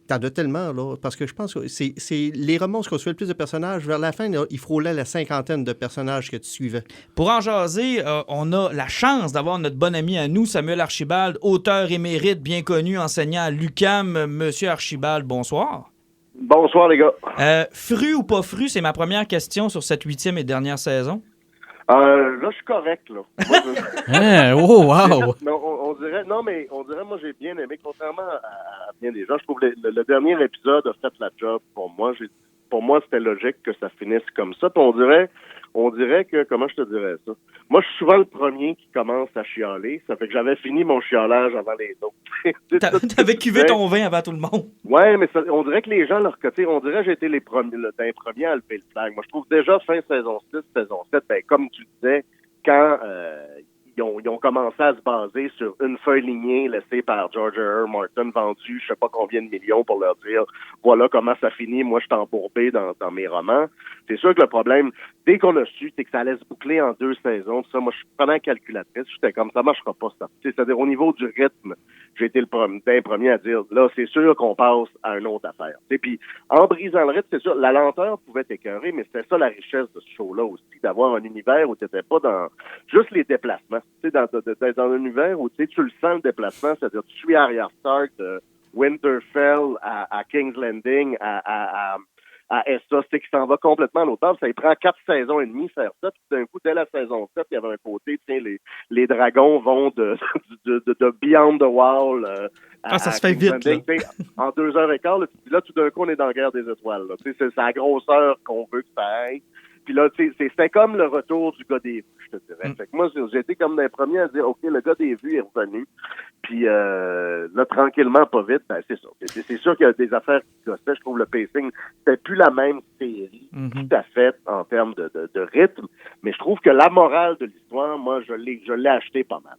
T'en as tellement, là, parce que je pense que c'est les romans où on suivait le plus de personnages. Vers la fin, là, il frôlait la 50aine de personnages que tu suivais. Pour en jaser, on a la chance d'avoir notre bon ami à nous, Samuel Archibald, auteur émérite, bien connu, enseignant à l'UQAM. Monsieur Archibald, bonsoir. Bonsoir, les gars. Fru ou pas fru, c'est ma première question sur cette 8e et dernière saison. Là, je suis correct, là. Moi, Oh, wow! on dirait, moi, j'ai bien aimé, contrairement à bien des gens. Je trouve que le dernier épisode a fait la job pour moi. Pour moi, c'était logique que ça finisse comme ça. Puis on dirait que, comment je te dirais ça? Moi, je suis souvent le premier qui commence à chialer. Ça fait que j'avais fini mon chialage avant les autres. T'avais cuvé ton vin avant tout le monde. Ouais, mais on dirait que les gens, leur côté, on dirait que j'ai été les premiers à lever le flag. Moi, je trouve déjà fin saison 6, saison 7, ben, comme tu disais, quand ils ont commencé à se baser sur une feuille lignée laissée par George R.R. Martin, vendue je sais pas combien de millions pour leur dire voilà comment ça finit, moi je suis embourbé dans mes romans. C'est sûr que le problème, dès qu'on a su, c'est que ça allait se boucler en 2 saisons. Ça, moi, je suis pendant calculatrice, j'étais comme ça marchera pas ça. C'est-à-dire au niveau du rythme, j'ai été le premier à dire là, c'est sûr qu'on passe à une autre affaire. Puis en brisant le rythme, c'est sûr, la lenteur pouvait t'écœurer, mais c'était ça la richesse de ce show-là aussi, d'avoir un univers où t'étais pas dans juste les déplacements. Dans un univers où tu le sens le déplacement, c'est-à-dire tu suis Arya Stark de Winterfell à King's Landing à Essos, qui s'en va complètement à l'autre table. Ça y prend 4 saisons et demie faire ça. Puis d'un coup, dès la saison 7, il y avait un côté, les dragons vont de Beyond the Wall ça se fait vite, là. En 2h15. Là, tout d'un coup, on est dans la guerre des étoiles. Là. C'est la grosseur qu'on veut que ça aille. Puis là, c'était comme le retour du gars des vues, je te dirais. Fait que moi, j'ai été comme les premiers à dire, OK, le gars des vues est revenu. Puis là, tranquillement, pas vite, ben c'est ça. C'est sûr qu'il y a des affaires qui gossaient. Je trouve le pacing, c'était plus la même série, tout à fait, en termes de rythme. Mais je trouve que la morale de l'histoire, moi, je l'ai acheté pas mal.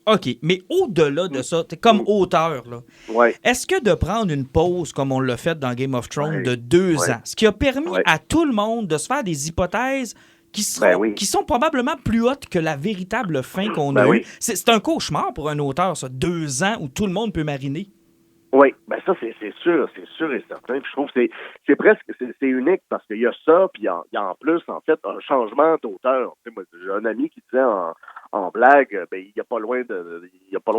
OK, mais au-delà de ça, t'es comme auteur, là, Ouais. est-ce que de prendre une pause, comme on l'a fait dans Game of Thrones, Ouais. de 2 Ouais. ans, ce qui a permis Ouais. à tout le monde de se faire des hypothèses qui sont probablement plus hautes que la véritable fin qu'on a eue. C'est un cauchemar pour un auteur, ça, 2 ans où tout le monde peut mariner. Oui, ben ça, c'est sûr et certain. Puis je trouve que c'est presque, c'est unique parce qu'il y a ça, puis il y a en plus, en fait, un changement d'auteur. Tu sais, moi, j'ai un ami qui disait en blague, ben, il n'y a pas loin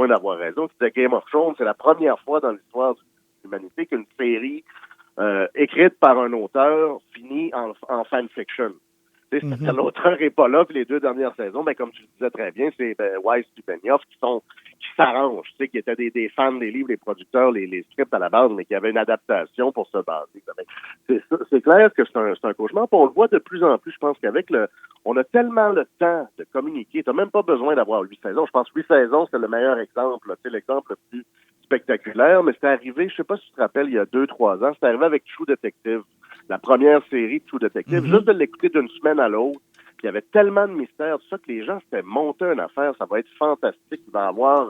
d'avoir raison, qui disait Game of Thrones, c'est la première fois dans l'histoire de l'humanité qu'une série écrite par un auteur finit en fanfiction. Mm-hmm. L'auteur n'est pas là, puis les 2 dernières saisons, ben, comme tu le disais très bien, c'est Weiss et Benioff qui s'arrangent, tu sais, qui étaient des fans des livres, les producteurs, les scripts à la base, mais qui avaient une adaptation pour se baser. C'est clair que c'est un cauchemar, puis on le voit de plus en plus. Je pense qu'avec on a tellement le temps de communiquer, t'as même pas besoin d'avoir 8 saisons. Je pense que 8 saisons, c'est le meilleur exemple, tu sais, l'exemple le plus spectaculaire, mais c'est arrivé, je sais pas si tu te rappelles, il y a 2-3 ans, c'est arrivé avec True Detective. La première série de True Detective, juste de l'écouter d'une semaine à l'autre, puis il y avait tellement de mystères, tout ça, que les gens s'étaient montés une affaire, ça va être fantastique, il va y avoir...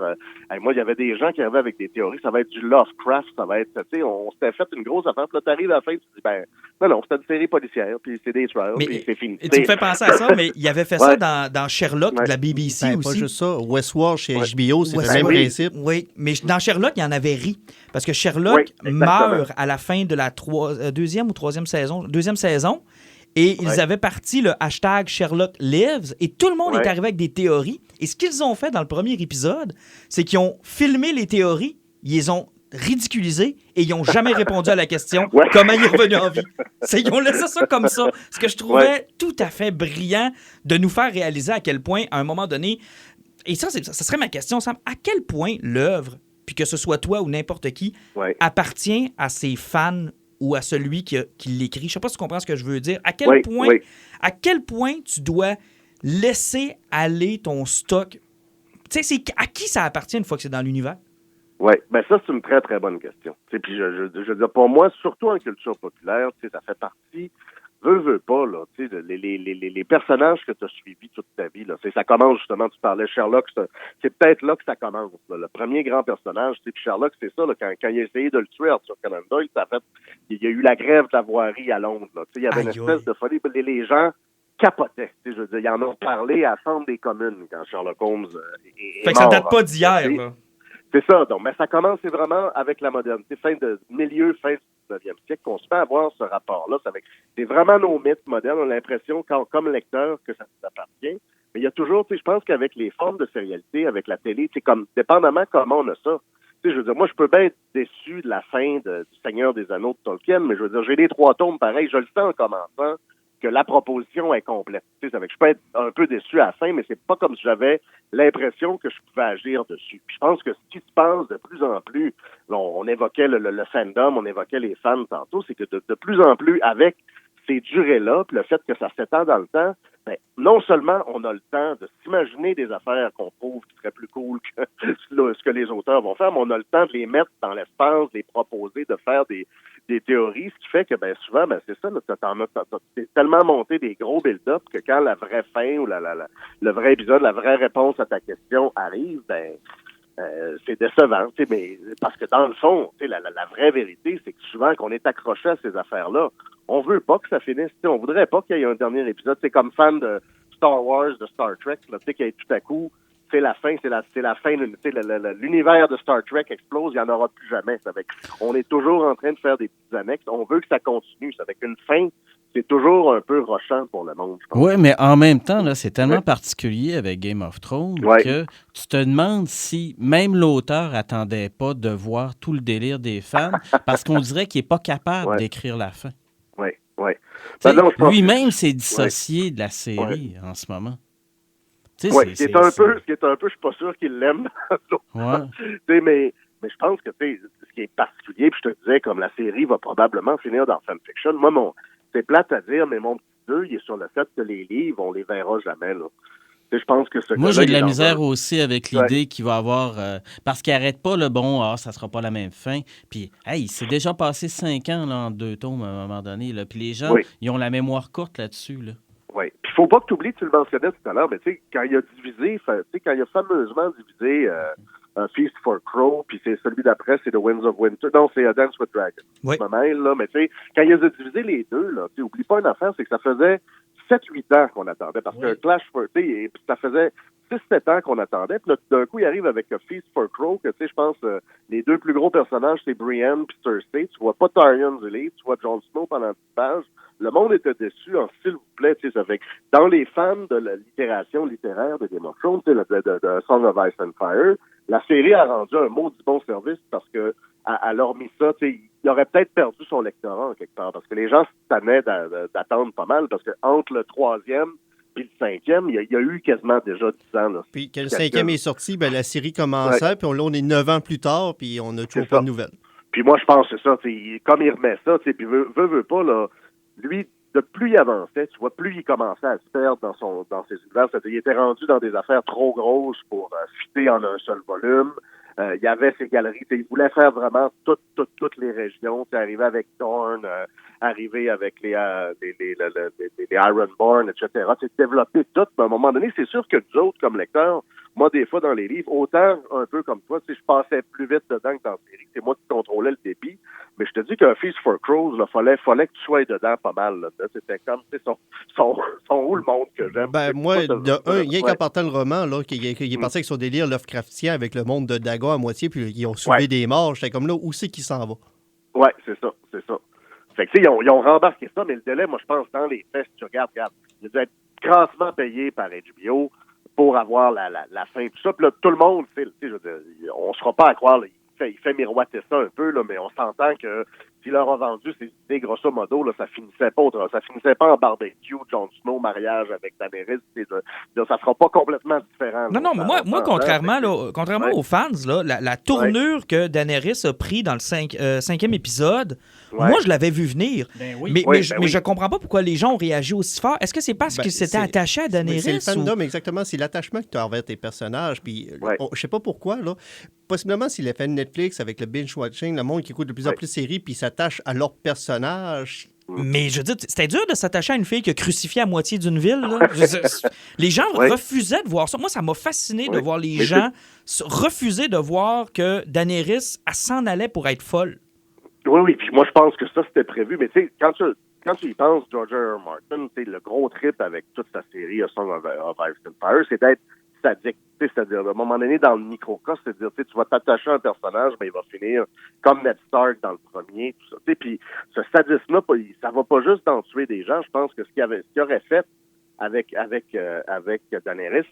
moi, il y avait des gens qui arrivaient avec des théories, ça va être du Lovecraft, ça va être, tu sais, on s'était fait une grosse affaire, puis là, t'arrives à la fin, tu te dis, ben, non, c'était une série policière, puis c'est des trials, puis c'est fini. Et tu me fais penser à ça, mais il avait fait ça dans Sherlock de la BBC aussi. Pas juste ça, Westworld chez HBO, c'est le même principe. Oui, mais dans Sherlock, il y en avait ri, parce que Sherlock meurt à la fin de la deuxième ou troisième saison, et ils avaient parti le hashtag Sherlock Lives, et tout le monde est arrivé avec des théories. Et ce qu'ils ont fait dans le premier épisode, c'est qu'ils ont filmé les théories, ils les ont ridiculisées, et ils n'ont jamais répondu à la question comment il est revenu en vie. Ils ont laissé ça comme ça. Ce que je trouvais tout à fait brillant de nous faire réaliser à quel point, à un moment donné, et ça serait ma question, Sam, à quel point l'œuvre, puis que ce soit toi ou n'importe qui, appartient à ses fans ou à celui qui l'écrit. Je ne sais pas si tu comprends ce que je veux dire. À quel point tu dois laisser aller ton stock? Tu sais, c'est à qui ça appartient une fois que c'est dans l'univers? Oui, ben ça, c'est une très, très bonne question. Puis je veux dire, pour moi, surtout en culture populaire, ça fait partie, veux pas, là, tu sais, les personnages que tu as suivis toute ta vie, là, ça commence justement, tu parlais Sherlock, c'est peut-être là que ça commence, là, le premier grand personnage, puis Sherlock, c'est ça, là, quand il a essayé de le tuer, Arthur Conan Doyle, il y a eu la grève de la voirie à Londres, là, tu sais, il y avait une espèce de folie, les gens capotaient, tu sais, je veux dire, ils en ont parlé à la Chambre des communes quand Sherlock Holmes est fait que mort, ça date pas d'hier, là. C'est ça, donc, mais ça commence vraiment avec la modernité, fin du 19e siècle, qu'on se fait avoir ce rapport-là. C'est vraiment nos mythes modernes, on a l'impression, comme lecteur, que ça nous appartient. Mais il y a toujours, tu sais, je pense qu'avec les formes de sérialité, avec la télé, c'est comme, dépendamment comment on a ça. Tu sais, je veux dire, moi, je peux bien être déçu de la fin du Seigneur des Anneaux de Tolkien, mais je veux dire, j'ai les 3 tomes pareil, je le sens en commençant que la proposition est complète. Tu sais, je peux être un peu déçu à la fin, mais c'est pas comme si j'avais l'impression que je pouvais agir dessus. Puis je pense que ce qui se passe de plus en plus, là, on évoquait le fandom, on évoquait les fans tantôt, c'est que de plus en plus, avec ces durées-là, puis le fait que ça s'étend dans le temps, ben, non seulement on a le temps de s'imaginer des affaires qu'on trouve qui seraient plus cool que ce que les auteurs vont faire, mais on a le temps de les mettre dans l'espace, de les proposer, de faire des théories, ce qui fait que ben souvent, ben c'est ça, t'es tellement monté des gros build-up que quand la vraie fin ou le vrai épisode, la vraie réponse à ta question arrive, ben c'est décevant, mais parce que dans le fond, la vraie vérité, c'est que souvent qu'on est accroché à ces affaires-là, on veut pas que ça finisse, on voudrait pas qu'il y ait un dernier épisode. C'est comme fan de Star Wars, de Star Trek, qu'il y ait tout à coup, c'est la fin, c'est la fin, l'univers de Star Trek explose, il n'y en aura plus jamais. On est toujours en train de faire des petites annexes, on veut que ça continue, avec une fin. C'est toujours un peu rochant pour le monde, je pense. Oui, mais en même temps, là, c'est tellement particulier avec Game of Thrones que tu te demandes si même l'auteur attendait pas de voir tout le délire des fans parce qu'on dirait qu'il n'est pas capable d'écrire la fin. Oui. Lui-même s'est dissocié de la série en ce moment. Oui, ce qui est un peu, je suis pas sûr qu'il l'aime. Mais je pense que ce qui est particulier, puis je te disais, comme la série va probablement finir dans fanfiction, moi, c'est plate à dire, mais mon petit deuil, il est sur le fait que les livres, on les verra jamais, là. Je pense que moi, j'ai de la misère aussi avec l'idée qu'il va avoir... parce qu'il n'arrête pas le ça sera pas la même fin. Puis, hey, c'est déjà passé 5 ans là, en 2 tomes à un moment donné. Là. Puis les gens, ils ont la mémoire courte là-dessus. Là. Oui. Puis faut pas que tu oublies, tu le mentionnais tout à l'heure, mais tu sais, quand il a divisé, quand il a fameusement divisé Feast for Crow, puis c'est celui d'après, c'est The Winds of Winter. Non, c'est Dance with Dragons. Oui. Je me mêle, là, mais tu sais, quand il a divisé les deux, là, tu sais, oublie pas une affaire, c'est que ça faisait 7-8 ans qu'on attendait, parce que Clash for, tu sais, ça faisait 6-7 ans qu'on attendait, puis là, tout d'un coup, il arrive avec Feast for Crow, que tu sais, je pense, les deux plus gros personnages, c'est Brienne puis Cersei. Tu vois pas Tyrion Elite, tu vois Jon Snow pendant 10 pages. Le monde était déçu, s'il vous plaît, tu sais, ça fait que dans les fans de la littération littéraire de Game of Thrones, tu sais, de Song of Ice and Fire, la série a rendu un maudit bon service parce que elle a remis ça, tu sais, il aurait peut-être perdu son lectorat en quelque part, parce que les gens se tannaient d'attendre pas mal, parce que entre le troisième puis le cinquième, il y a eu quasiment déjà 10 ans. Là. Puis quand le cinquième est sorti, ben, la série commençait, puis là, on est 9 ans plus tard, puis on n'a toujours pas de nouvelles. Puis moi, je pense que c'est ça, comme il remet ça, puis veut pas, là, lui, de plus il avançait, tu vois, plus il commençait à se perdre dans ses univers. C'est-à-dire, il était rendu dans des affaires trop grosses pour fitter en un seul volume. Il y avait ses galeries. Il voulait faire vraiment toutes les régions. Arrivé avec Dorne, arrivé avec les Ironborn, etc. Développer tout. Mais à un moment donné, c'est sûr que nous autres, comme lecteurs, moi, des fois, dans les livres, autant un peu comme toi, je passais plus vite dedans que dans la série. C'est moi qui contrôlais le débit. Mais je te dis qu'un Feast for Crows, là, fallait que tu sois dedans pas mal. Là. C'était comme, son où le monde que j'aime. Ben, moi, rien qu'en partant le roman, là, qu'il est parti avec son délire Lovecraftien avec le monde de Dagon à moitié, puis ils ont soulevé des morts. J'étais comme là, où c'est qu'il s'en va? Oui, c'est ça. Fait que, tu sais, ils ont rembarqué ça, mais le délai, moi, je pense, dans les faits, si tu regardes, il a dû être grassement payé par HBO pour avoir la fin, tout ça. Puis là, tout le monde, tu sais, je veux dire, on ne sera pas à croire, là, il fait miroiter ça un peu, là, mais on s'entend que s'il leur a vendu ces idées, grosso modo, là, ça finissait pas en barbecue, Jon Snow, mariage avec Daenerys. Ça sera pas complètement différent. Non, mais moi contrairement aux fans, là, la tournure que Daenerys a pris dans le cinquième épisode, moi, je l'avais vu venir. Ben oui. Mais je comprends pas pourquoi les gens ont réagi aussi fort. Est-ce que c'est parce qu'ils s'étaient attachés à Daenerys? C'est le fandom, exactement. C'est l'attachement que tu as envers tes personnages. Puis, je sais pas pourquoi, là. Possiblement, s'il a fait Netflix avec le binge-watching, le monde qui écoute de plus en plus de séries, puis s'attache à leurs personnages. Mais je veux dire, c'était dur de s'attacher à une fille qui a crucifié à moitié d'une ville. Là. Les gens refusaient de voir ça. Moi, ça m'a fasciné de voir les gens refuser de voir que Daenerys, elle s'en allait pour être folle. Oui, puis moi, je pense que ça, c'était prévu. Mais tu sais, quand tu y penses, George R. R. Martin, le gros trip avec toute sa série A Song of Ice and Fire, c'est d'être sadique. C'est-à-dire, à un moment donné, dans le microcosme, c'est-à-dire, tu vas t'attacher à un personnage, mais il va finir comme Ned Stark dans le premier, tout ça. Puis ce sadisme-là, ça va pas juste d'en tuer des gens. Je pense que ce qu'il aurait fait avec Daenerys,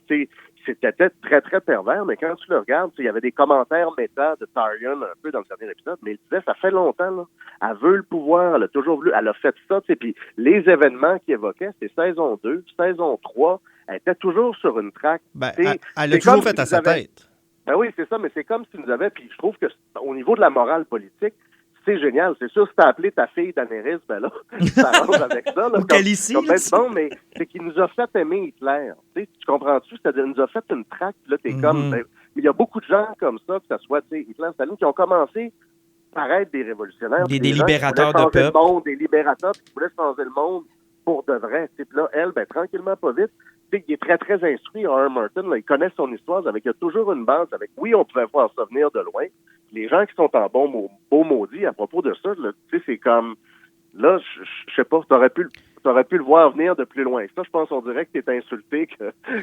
c'était très, très pervers, mais quand tu le regardes, il y avait des commentaires méta de Tyrion un peu dans le dernier épisode, mais il disait, ça fait longtemps, là. Elle veut le pouvoir, elle a toujours voulu, elle a fait ça, puis les événements qu'il évoquait, c'était saison 2, saison 3, elle était toujours sur une track. Ben, elle a toujours fait à sa tête. Ben oui, c'est ça, mais c'est comme si nous avait, puis je trouve que au niveau de la morale politique, c'est génial. C'est sûr, si t'as appelé ta fille Daenerys, ben là, ça arrange avec ça. Là, bon, mais c'est qu'il nous a fait aimer Hitler. Tu comprends-tu? C'est-à-dire, il nous a fait une traque, là, t'es comme... Ben, il y a beaucoup de gens comme ça, que ce soit Hitler, Staline, qui ont commencé par être des révolutionnaires. Des libérateurs de peuple. Des libérateurs qui voulaient changer le monde pour de vrai. Puis là, elle, ben tranquillement, pas vite, il est très, très instruit, R. Martin. Là, il connaît son histoire. Il y a toujours une base. Oui, on pouvait voir ça venir de loin. Les gens qui sont en beau maudit à propos de ça, c'est comme... Là, je sais pas, t'aurais pu le voir venir de plus loin. Ça, je pense, on dirait que t'es insulté,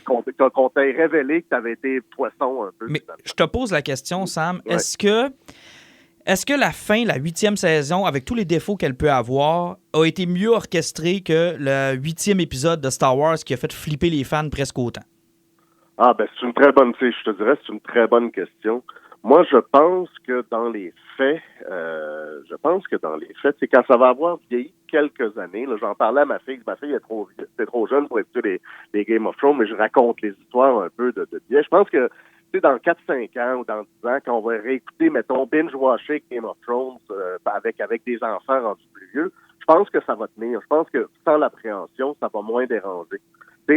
qu'on t'ait révélé que t'avais été poisson un peu. Mais je te pose la question, Sam. Ouais. Est-ce que la fin, la 8e saison, avec tous les défauts qu'elle peut avoir, a été mieux orchestrée que le 8e épisode de Star Wars qui a fait flipper les fans presque autant? Ah, ben, c'est une très bonne, je te dirais, c'est une très bonne question. Moi, je pense que dans les faits, c'est quand ça va avoir vieilli quelques années, là, j'en parlais à ma fille est trop jeune pour écouter les Game of Thrones, mais je raconte les histoires un peu de biais. Je pense que dans 4-5 ans ou dans 10 ans, quand on va réécouter, mettons, binge-watcher Game of Thrones avec des enfants rendus plus vieux, je pense que ça va tenir. Je pense que sans l'appréhension, ça va moins déranger.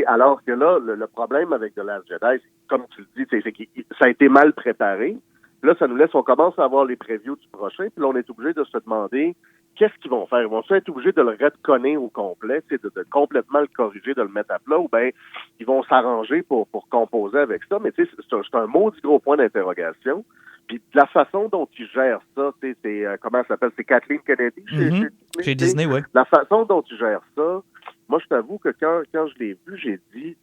Alors que là, le problème avec The Last Jedi, comme tu le dis, c'est que ça a été mal préparé. Puis là, ça nous laisse, on commence à avoir les previews du prochain, puis là, on est obligé de se demander qu'est-ce qu'ils vont faire? Ils vont être obligés de le redconner au complet, de complètement le corriger, de le mettre à plat, ou bien ils vont s'arranger pour composer avec ça, mais c'est un maudit gros point d'interrogation. Puis de la façon dont ils gèrent ça, c'est comment elle s'appelle? C'est Kathleen Kennedy chez Disney, oui. La façon dont ils gèrent ça, moi je t'avoue que quand je l'ai vu, j'ai dit,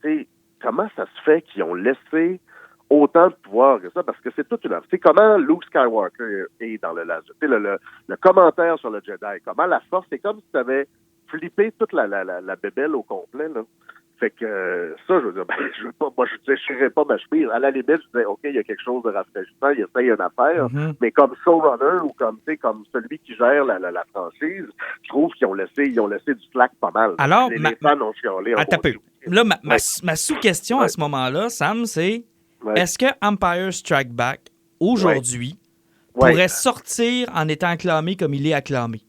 comment ça se fait qu'ils ont laissé autant de pouvoir que ça, parce que c'est toute une... Tu sais, comment Luke Skywalker est dans le laser. Tu sais, le commentaire sur le Jedi, comment la force, c'est comme si tu avais flippé toute la bébelle au complet, là. Fait que ça, je veux dire, je déchirerais pas ma chemise. À la limite, je disais, OK, il y a quelque chose de rafraîchissant, il essaye une affaire, mais comme showrunner ou comme celui qui gère la franchise, je trouve qu'ils ont laissé du slack pas mal. Alors, les fans ont chialé. Attends un peu. Là, ma sous-question à ce moment-là, Sam, c'est est-ce que Empire Strike Back, aujourd'hui, pourrait sortir en étant acclamé comme il est acclamé?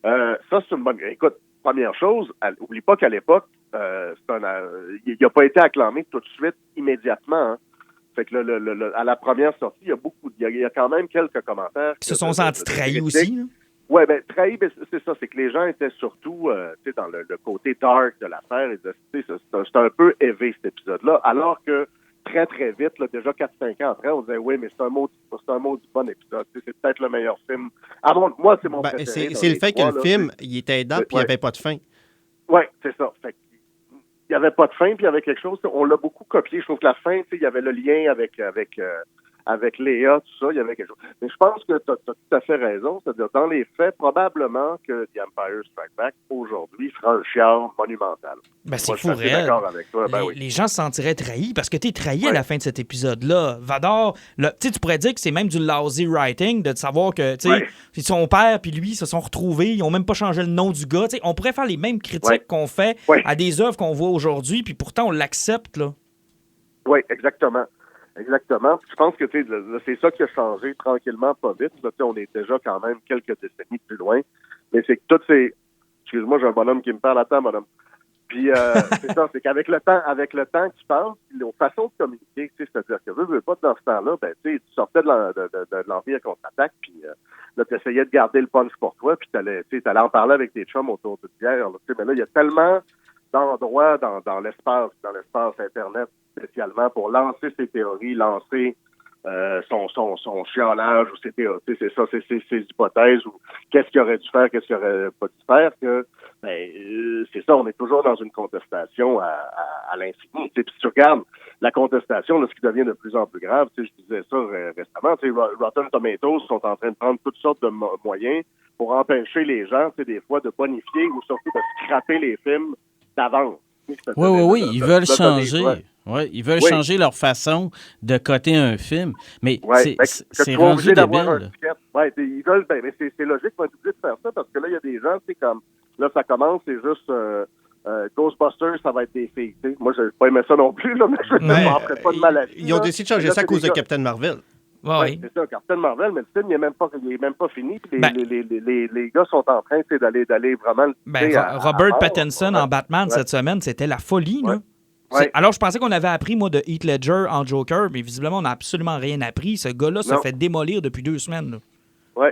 Ça, c'est une bonne... Écoute, première chose, oublie pas qu'à l'époque, il n'a pas été acclamé tout de suite, immédiatement. Hein. Fait que à la première sortie, il y a quand même quelques commentaires qui se sont sentis trahis aussi. Oui, trahis, c'est ça. C'est que les gens étaient surtout dans le côté dark de l'affaire. C'est un peu élevé, cet épisode-là. Alors que très, très vite, là, déjà 4-5 ans après, on disait, oui, mais c'est un mot du bon épisode. C'est peut-être le meilleur film. Moi, c'est mon préféré. C'est le fait que le film, il était aidant puis il n'y avait pas de fin. Oui, c'est ça. Fait il n'y avait pas de fin, puis il y avait quelque chose. On l'a beaucoup copié. Je trouve que la fin, il y avait le lien avec Léa, tout ça, il y avait quelque chose. Mais je pense que tu as tout à fait raison. C'est-à-dire, dans les faits, probablement que The Empire Strikes Back, aujourd'hui, fera un chiard monumental. C'est fou, réel. D'accord avec toi. Les gens se sentiraient trahis parce que tu es trahi à la fin de cet épisode-là. Vador, tu pourrais dire que c'est même du lousy writing, de savoir que son père puis lui se sont retrouvés, ils n'ont même pas changé le nom du gars. T'sais, on pourrait faire les mêmes critiques qu'on fait à des œuvres qu'on voit aujourd'hui, puis pourtant on l'accepte, là. Oui, exactement. Exactement. Je pense que c'est ça qui a changé tranquillement, pas vite. Là, on est déjà quand même quelques décennies plus loin. Mais c'est que toutes ces... Excuse-moi, j'ai un bonhomme qui me parle à temps, bonhomme. Puis c'est ça, c'est qu'avec le temps qui passe, nos façons de communiquer, c'est-à-dire que veux pas dans ce temps-là, tu sortais de l'Empire contre-attaque, puis là, tu essayais de garder le punch pour toi, puis t'allais en parler avec tes chums autour de bière. Mais là, il y a tellement d'endroits dans l'espace Internet, spécialement pour lancer ses théories, lancer son chialage ou ses théories, c'est ça, ses hypothèses ou qu'est-ce qu'il aurait dû faire, qu'est-ce qu'il aurait pas dû faire, que c'est ça, on est toujours dans une contestation à l'infini. Puis si tu regardes la contestation, là, ce qui devient de plus en plus grave, je disais ça récemment, Rotten Tomatoes sont en train de prendre toutes sortes de moyens pour empêcher les gens, des fois, de bonifier ou surtout de scraper les films d'avance. Oui, ils veulent changer. Ouais, ils veulent changer leur façon de coter un film. Mais c'est rendu débile. Ils veulent, mais c'est logique, ils vont être obligés de faire ça parce que là, il y a des gens, comme là, ça commence, c'est juste Ghostbusters, ça va être des filles. T'sais. Moi, je n'ai pas aimé ça non plus, là, mais je ne m'en ferai pas de maladie. Ils ont décidé de changer ça à cause de Captain Marvel. Oui, c'est ça, Captain Marvel, mais le film, il n'est même pas fini. Puis les gars sont en train d'aller vraiment... Robert Pattinson en Batman cette semaine, c'était la folie. Là. Alors, je pensais qu'on avait appris, moi, de Heath Ledger en Joker, mais visiblement, on n'a absolument rien appris. Ce gars-là se fait démolir depuis 2 semaines. Là.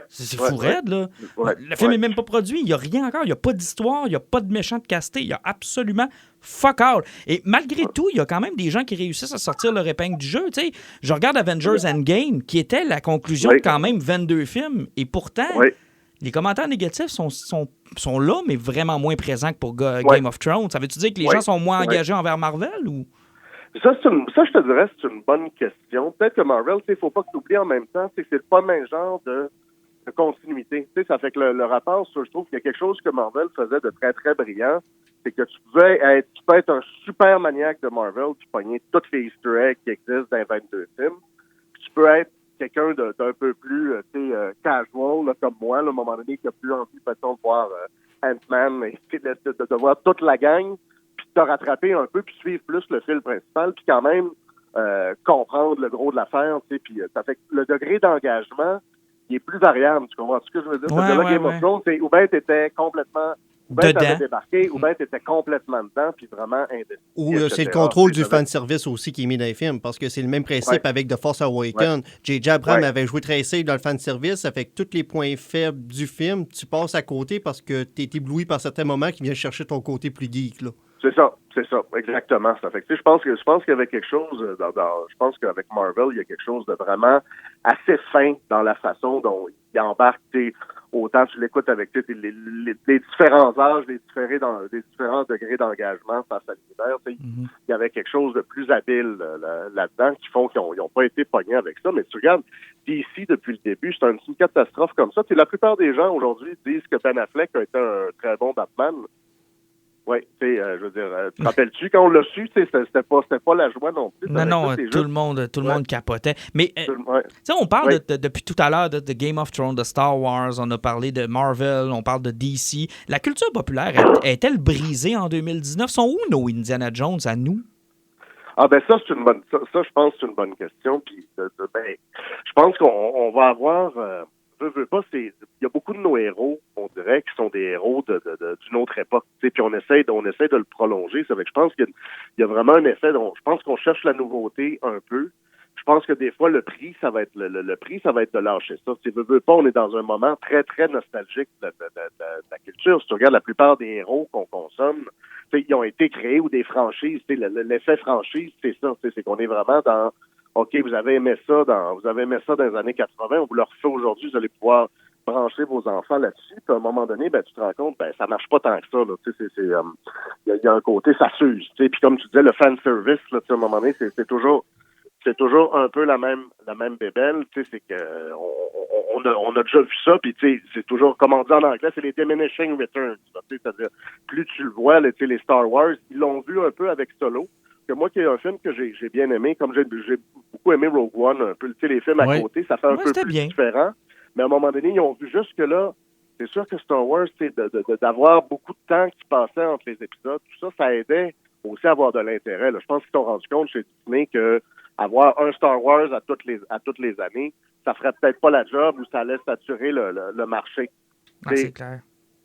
C'est fou raide, là. Le film n'est même pas produit. Il n'y a rien encore. Il n'y a pas d'histoire. Il n'y a pas de méchant de casté. Il y a absolument fuck all. Et malgré tout, il y a quand même des gens qui réussissent à sortir leur épingle du jeu. T'sais, je regarde Avengers Endgame, qui était la conclusion de quand même 22 films. Et pourtant, les commentaires négatifs sont là, mais vraiment moins présents que pour Game of Thrones. Ça veut-tu dire que les gens sont moins engagés envers Marvel ou... Ça, je te dirais, c'est une bonne question. Peut-être que Marvel, il ne faut pas que tu oublies en même temps, c'est pas le même genre de continuité. Ça fait que le rapport, je trouve qu'il y a quelque chose que Marvel faisait de très, très brillant, c'est que tu peux être un super maniaque de Marvel, puis pogner toutes les easter eggs qui existent dans les 22 films. Puis tu peux être quelqu'un d'un peu plus casual, là, comme moi, là, à un moment donné, qui a plus envie, de voir Ant-Man, et de voir toute la gang, puis de te rattraper un peu, puis suivre plus le fil principal, puis quand même comprendre le gros de l'affaire, puis ça fait que le degré d'engagement, il est plus variable, tu comprends ce que je veux dire? Game of Thrones, ou bien t'étais complètement ben t'avais dedans. débarqué, ou bien t'étais complètement dedans, puis vraiment investi. Ou etc. c'est le contrôle du T'avais- fanservice aussi qui est mis dans les films, parce que c'est le même principe Ouais. avec The Force Awakens. J.J. Abrams Ouais. avait joué très safe dans le fanservice, ça fait que tous les points faibles du film, tu passes à côté parce que tu es ébloui par certains moments qui viennent chercher ton côté plus geek. Là. C'est ça, exactement ça. Fait que, tu sais, je pense qu'il y avait quelque chose, je pense qu'avec Marvel, il y a quelque chose de vraiment assez fin dans la façon dont il embarque, autant tu l'écoutes avec les différents âges, les différents degrés d'engagement face à l'univers. Il y avait quelque chose de plus habile là-dedans qui font qu'ils n'ont pas été pognés avec ça. Mais tu regardes, DC, depuis le début, c'est une catastrophe comme ça. La plupart des gens aujourd'hui disent que Ben Affleck a été un très bon Batman. Oui, je veux dire, te rappelles-tu quand on l'a su, c'était pas la joie non plus. Non, tout le monde capotait. Mais Ouais. on parle depuis tout à l'heure de Game of Thrones, de Star Wars, on a parlé de Marvel, on parle de DC. La culture populaire est-elle brisée en 2019? Sont où nos Indiana Jones à nous? Ah ben ça c'est une bonne, ça je pense que c'est une bonne question. Puis je pense qu'on va avoir. Veux pas, il y a beaucoup de nos héros, on dirait, qui sont des héros d'une autre époque. Puis on essaie de le prolonger. Ça fait que je pense qu'il y a vraiment un effet. Je pense qu'on cherche la nouveauté un peu. Je pense que des fois, le prix, ça va être le prix, ça va être de lâcher ça. Veux pas, on est dans un moment très, très nostalgique de la culture. Si tu regardes la plupart des héros qu'on consomme, ils ont été créés ou des franchises. L'effet franchise, c'est ça. C'est qu'on est vraiment dans OK, vous avez aimé ça dans les années 80, on vous le refait aujourd'hui, vous allez pouvoir brancher vos enfants là-dessus. Puis à un moment donné, tu te rends compte, ça marche pas tant que ça. Il y a un côté, ça s'use. Puis comme tu disais, le fan service, là, à un moment donné, c'est toujours un peu la même bébelle. C'est que on a déjà vu ça. Puis c'est toujours, comme on dit en anglais, c'est les diminishing returns. C'est-à-dire, plus tu le vois, les Star Wars, ils l'ont vu un peu avec Solo. Que moi, qui est un film que j'ai bien aimé, comme j'ai beaucoup aimé Rogue One, un peu, les films à côté, ça fait un peu plus différent. Mais à un moment donné, ils ont vu jusque-là, c'est sûr que Star Wars, d'avoir beaucoup de temps qui passait entre les épisodes, tout ça, ça aidait aussi à avoir de l'intérêt. Là. Je pense qu'ils se sont rendus compte chez Disney que avoir un Star Wars à toutes les années, ça ferait peut-être pas la job ou ça allait saturer le marché. C'est clair.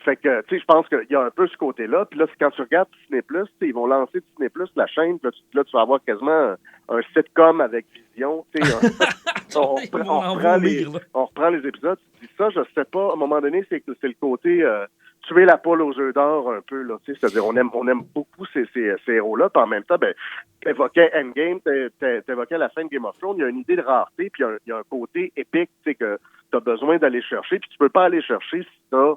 Fait que, je pense qu'il y a un peu ce côté-là. Puis là, quand tu regardes Disney+, ils vont lancer Disney+, la chaîne, puis là, tu vas avoir quasiment un sitcom avec vision. On reprend les épisodes. Tu dis ça, je sais pas. À un moment donné, c'est le côté tuer la poule aux œufs d'or un peu. C'est-à-dire, on aime beaucoup ces héros-là. Puis en même temps, t'évoquais Endgame, t'évoquais la fin de Game of Thrones. Il y a une idée de rareté, puis il y a un côté épique que t'as besoin d'aller chercher. Puis tu peux pas aller chercher si t'as...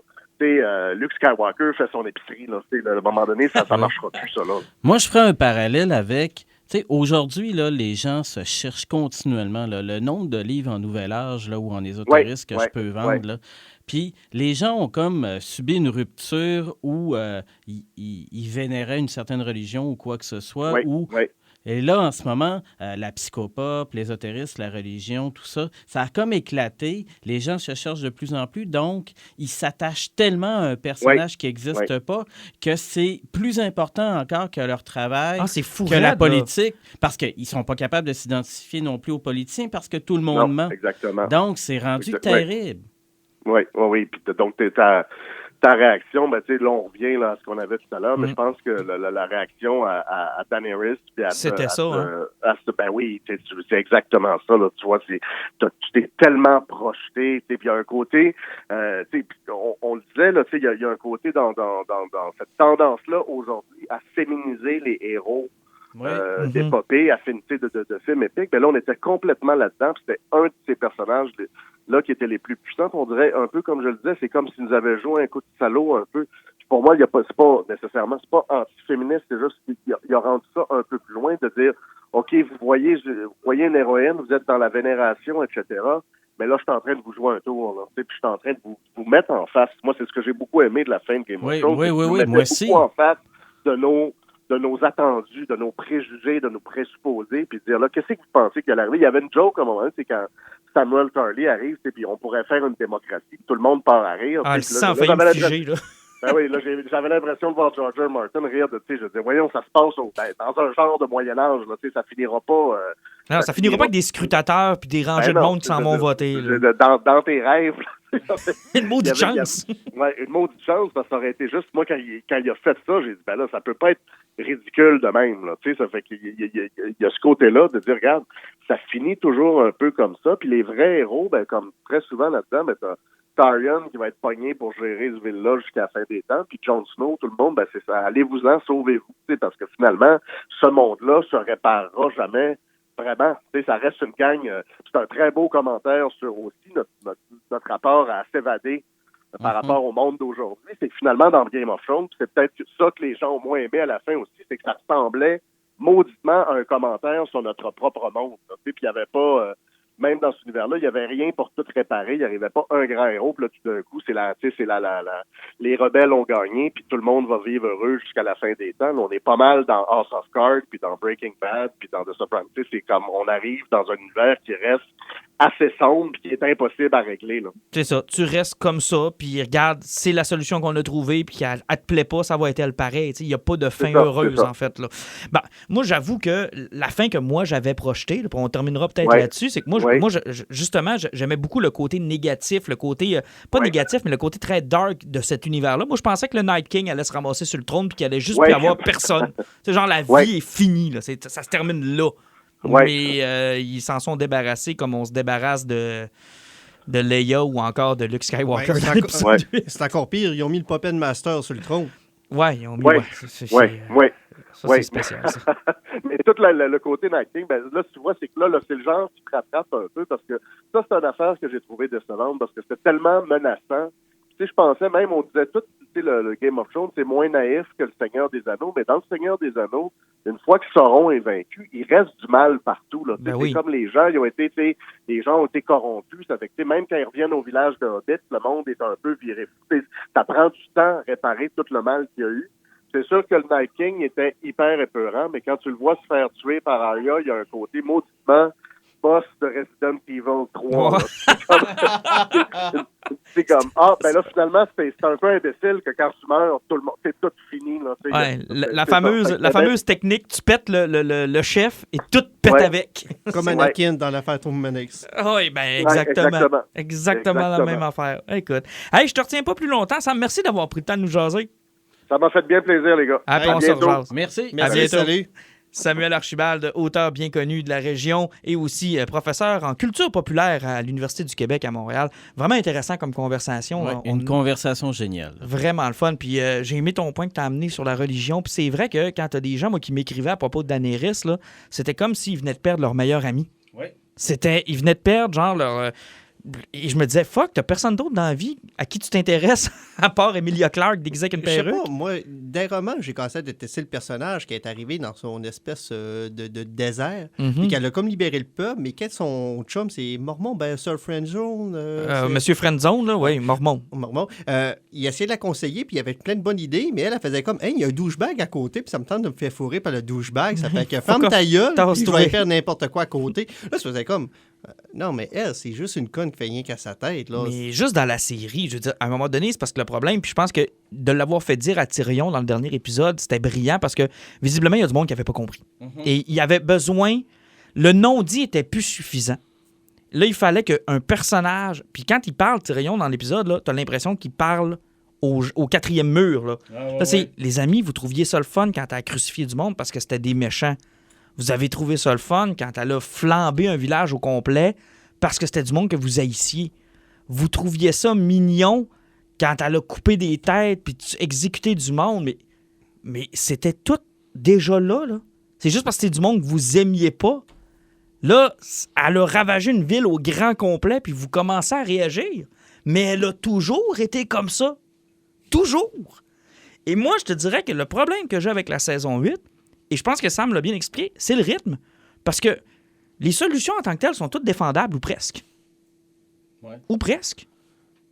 Luke Skywalker fait son épicerie. Là, à un moment donné, ça marchera plus, ça. Là. Moi, je ferais un parallèle avec... Aujourd'hui, là, les gens se cherchent continuellement. Là, le nombre de livres en nouvel âge là, ou en ésotérisme que je peux vendre. Là. Puis les gens ont comme subi une rupture où ils vénéraient une certaine religion ou quoi que ce soit. Et là, en ce moment, la psychopop, l'ésotérisme, la religion, tout ça, ça a comme éclaté. Les gens se cherchent de plus en plus. Donc, ils s'attachent tellement à un personnage qui n'existe pas que c'est plus important encore que leur travail, que la politique. Parce qu'ils ne sont pas capables de s'identifier non plus aux politiciens parce que tout le monde ment. Exactement. Donc, c'est rendu terrible. Oui. Puis, donc, ta réaction, là, on revient là, à ce qu'on avait tout à l'heure, mais je pense que la réaction à Daenerys, puis c'était ça, oui, c'est exactement ça, là, tu vois, tu t'es tellement projeté, puis il y a un côté, on le disait, là, il y a un côté dans cette tendance-là, aujourd'hui, à féminiser les héros d'épopée, affinité de films épiques, mais là, on était complètement là-dedans, puis c'était un de ces personnages là qui étaient les plus puissants. On dirait, un peu comme je le disais, c'est comme s'ils nous avaient joué un coup de salaud un peu. Puis pour moi, c'est pas anti-féministe, c'est juste qu'il a rendu ça un peu plus loin, de dire, OK, vous voyez une héroïne, vous êtes dans la vénération, etc., mais là, je suis en train de vous jouer un tour, là, puis je suis en train de vous mettre en face. Moi, c'est ce que j'ai beaucoup aimé de la fin de Game of Thrones. Oui, moi aussi. Beaucoup en face de nos attendus, de nos préjugés, de nos présupposés, puis dire là, qu'est-ce que vous pensez qu'il allait arriver? Il y avait une joke à un moment, c'est quand Samuel Tarly arrive, puis on pourrait faire une démocratie, tout le monde part à rire. Le sang fait me figer, là. Ben oui, là, j'avais l'impression de voir George R. Martin rire de, je disais, voyons, ça se passe dans un genre de Moyen-Âge, là, ça finira pas... non, ça finira pas avec des scrutateurs puis des rangées de monde qui s'en vont voter. Dans tes rêves, Une maudite Il y avait- chance. Ouais, une maudite chance, parce que ça aurait été juste, moi, quand il a fait ça, j'ai dit, ben là, ça peut pas être ridicule de même, là, tu sais, ça fait qu'il y a ce côté-là de dire, regarde, ça finit toujours un peu comme ça, puis les vrais héros, ben, comme très souvent là-dedans, ben, t'as Tyrion qui va être pogné pour gérer ce ville-là jusqu'à la fin des temps, puis Jon Snow, tout le monde, ben, c'est ça, allez-vous-en, sauvez-vous, tu sais, parce que finalement, ce monde-là se réparera jamais. Vraiment, tu sais, ça reste une gang. C'est un très beau commentaire sur aussi notre rapport à s'évader par rapport au monde d'aujourd'hui. C'est que finalement, dans Game of Thrones, c'est peut-être ça que les gens ont moins aimé à la fin aussi, c'est que ça ressemblait mauditement à un commentaire sur notre propre monde. Tu sais, puis il n'y avait pas, même dans cet univers-là, il n'y avait rien pour tout réparer. Il n'y arrivait pas un grand héros. Puis là, tout d'un coup, les rebelles ont gagné, puis tout le monde va vivre heureux jusqu'à la fin des temps. Là, on est pas mal dans House of Cards, puis dans Breaking Bad, puis dans The Sopranos. C'est comme on arrive dans un univers qui reste assez sombre, puis qui est impossible à régler. Là. C'est ça. Tu restes comme ça, puis regarde, c'est la solution qu'on a trouvée, puis elle te plaît pas, ça va être elle pareil. Il n'y a pas de fin heureuse, en fait. Là. Ben, moi, j'avoue que la fin que moi, j'avais projetée, là, puis on terminera peut-être là-dessus, c'est que moi, justement, j'aimais beaucoup le côté négatif, le côté, pas négatif, mais le côté très dark de cet univers-là. Moi, je pensais que le Night King allait se ramasser sur le trône, puis qu'il allait juste plus avoir personne. C'est genre, la vie est finie, là. Ça se termine là. Mais ils s'en sont débarrassés comme on se débarrasse de Leia ou encore de Luke Skywalker. C'est encore pire. Ils ont mis le Puppet Master sur le trône. Ouais, ils ont mis... Ça, c'est spécial, ça. Mais tout le côté Night King, ben là, tu vois, c'est que là, c'est le genre qui te rattrape un peu, parce que ça, c'est une affaire que j'ai trouvé décevante, parce que c'était tellement menaçant. Tu sais, je pensais même, on disait tout, tu sais, le Game of Thrones, c'est moins naïf que le Seigneur des Anneaux, mais dans le Seigneur des Anneaux, une fois que Sauron est vaincu, il reste du mal partout, là. Ben c'est comme les gens, ils ont été, tu sais, les gens ont été corrompus, ça fait que, tu sais, même quand ils reviennent au village de Hobbit, le monde est un peu viré. Ça prend du temps à réparer tout le mal qu'il y a eu. C'est sûr que le Night King était hyper épeurant, mais quand tu le vois se faire tuer par Arya, il y a un côté mauditement boss de Resident Evil 3. C'est comme, ben là, finalement, c'est un peu imbécile que quand tu meurs, tout le monde, c'est tout fini. Là, la fameuse technique, tu pètes le chef et tout pète avec. Comme Anakin dans l'affaire Toummanix. Oui, ben exactement la même affaire. Écoute, hey, je te retiens pas plus longtemps, Sam. Merci d'avoir pris le temps de nous jaser. Ça m'a fait bien plaisir, les gars. À bientôt. Merci. À bientôt. Salut. Samuel Archibald, auteur bien connu de la région et aussi professeur en culture populaire à l'Université du Québec à Montréal. Vraiment intéressant comme conversation. Ouais, une conversation géniale. Vraiment le fun. Puis j'ai aimé ton point que tu as amené sur la religion. Puis c'est vrai que quand tu as des gens moi, qui m'écrivaient à propos de Daenerys, là, c'était comme s'ils venaient de perdre leur meilleur ami. Oui. Ils venaient de perdre genre leur... Et je me disais, fuck, t'as personne d'autre dans la vie à qui tu t'intéresses à part Emilia Clarke déguisée avec une perruque? Je sais pas, moi, d'un roman, j'ai commencé à détester le personnage qui est arrivé dans son espèce de désert, puis qu'elle a comme libéré le peuple, mais quand son chum, c'est Mormon, ben Sir Friendzone. Monsieur Friendzone, là, oui, Mormon. Il essayait de la conseiller, puis il avait plein de bonnes idées, mais elle faisait comme, hey, il y a un douchebag à côté, puis ça me tente de me faire fourrer par le douchebag, ça fait que ferme ta gueule, puis tu vas faire n'importe quoi à côté. Là, ça faisait comme... non, mais elle, c'est juste une conne qui fait rien qu'à sa tête. Là. Mais juste dans la série, je veux dire, à un moment donné, c'est parce que le problème, puis je pense que de l'avoir fait dire à Tyrion dans le dernier épisode, c'était brillant parce que visiblement, il y a du monde qui n'avait pas compris. Et il y avait besoin... Le non-dit était plus suffisant. Là, il fallait qu'un personnage... Puis quand il parle, Tyrion, dans l'épisode, là, t'as l'impression qu'il parle au quatrième mur. Là, là c'est, les amis, vous trouviez ça le fun quand t'as crucifié du monde parce que c'était des méchants. Vous avez trouvé ça le fun quand elle a flambé un village au complet parce que c'était du monde que vous haïssiez. Vous trouviez ça mignon quand elle a coupé des têtes puis exécuté du monde. Mais c'était tout déjà là. C'est juste parce que c'était du monde que vous aimiez pas. Là, elle a ravagé une ville au grand complet puis vous commencez à réagir. Mais elle a toujours été comme ça. Toujours. Et moi, je te dirais que le problème que j'ai avec la saison 8, et je pense que Sam l'a bien expliqué, c'est le rythme. Parce que les solutions en tant que telles sont toutes défendables ou presque. Ouais. Ou presque.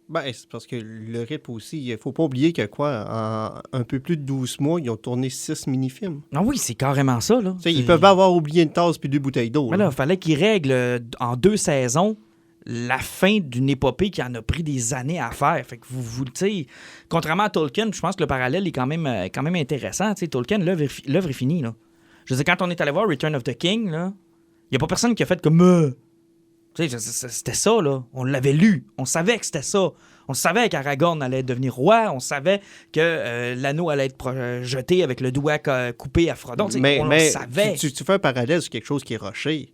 Ben, c'est parce que le rythme aussi, il faut pas oublier que en un peu plus de 12 mois, ils ont tourné 6 mini-films. Ah oui, c'est carrément ça. Là. Ils peuvent avoir oublié une tasse puis 2 bouteilles d'eau. Mais là, il fallait qu'ils règlent en 2 saisons la fin d'une épopée qui en a pris des années à faire. Fait que vous tu sais, contrairement à Tolkien, je pense que le parallèle est quand même intéressant. Tu sais, Tolkien, l'œuvre est finie. Là. Je veux dire, quand on est allé voir Return of the King, il n'y a pas personne qui a fait comme Tu sais, c'était ça, là. On l'avait lu. On savait que c'était ça. On savait qu'Aragorn allait devenir roi. On savait que l'anneau allait être jeté avec le doigt coupé à Frodon. On le savait. Tu fais un parallèle sur quelque chose qui est rushé.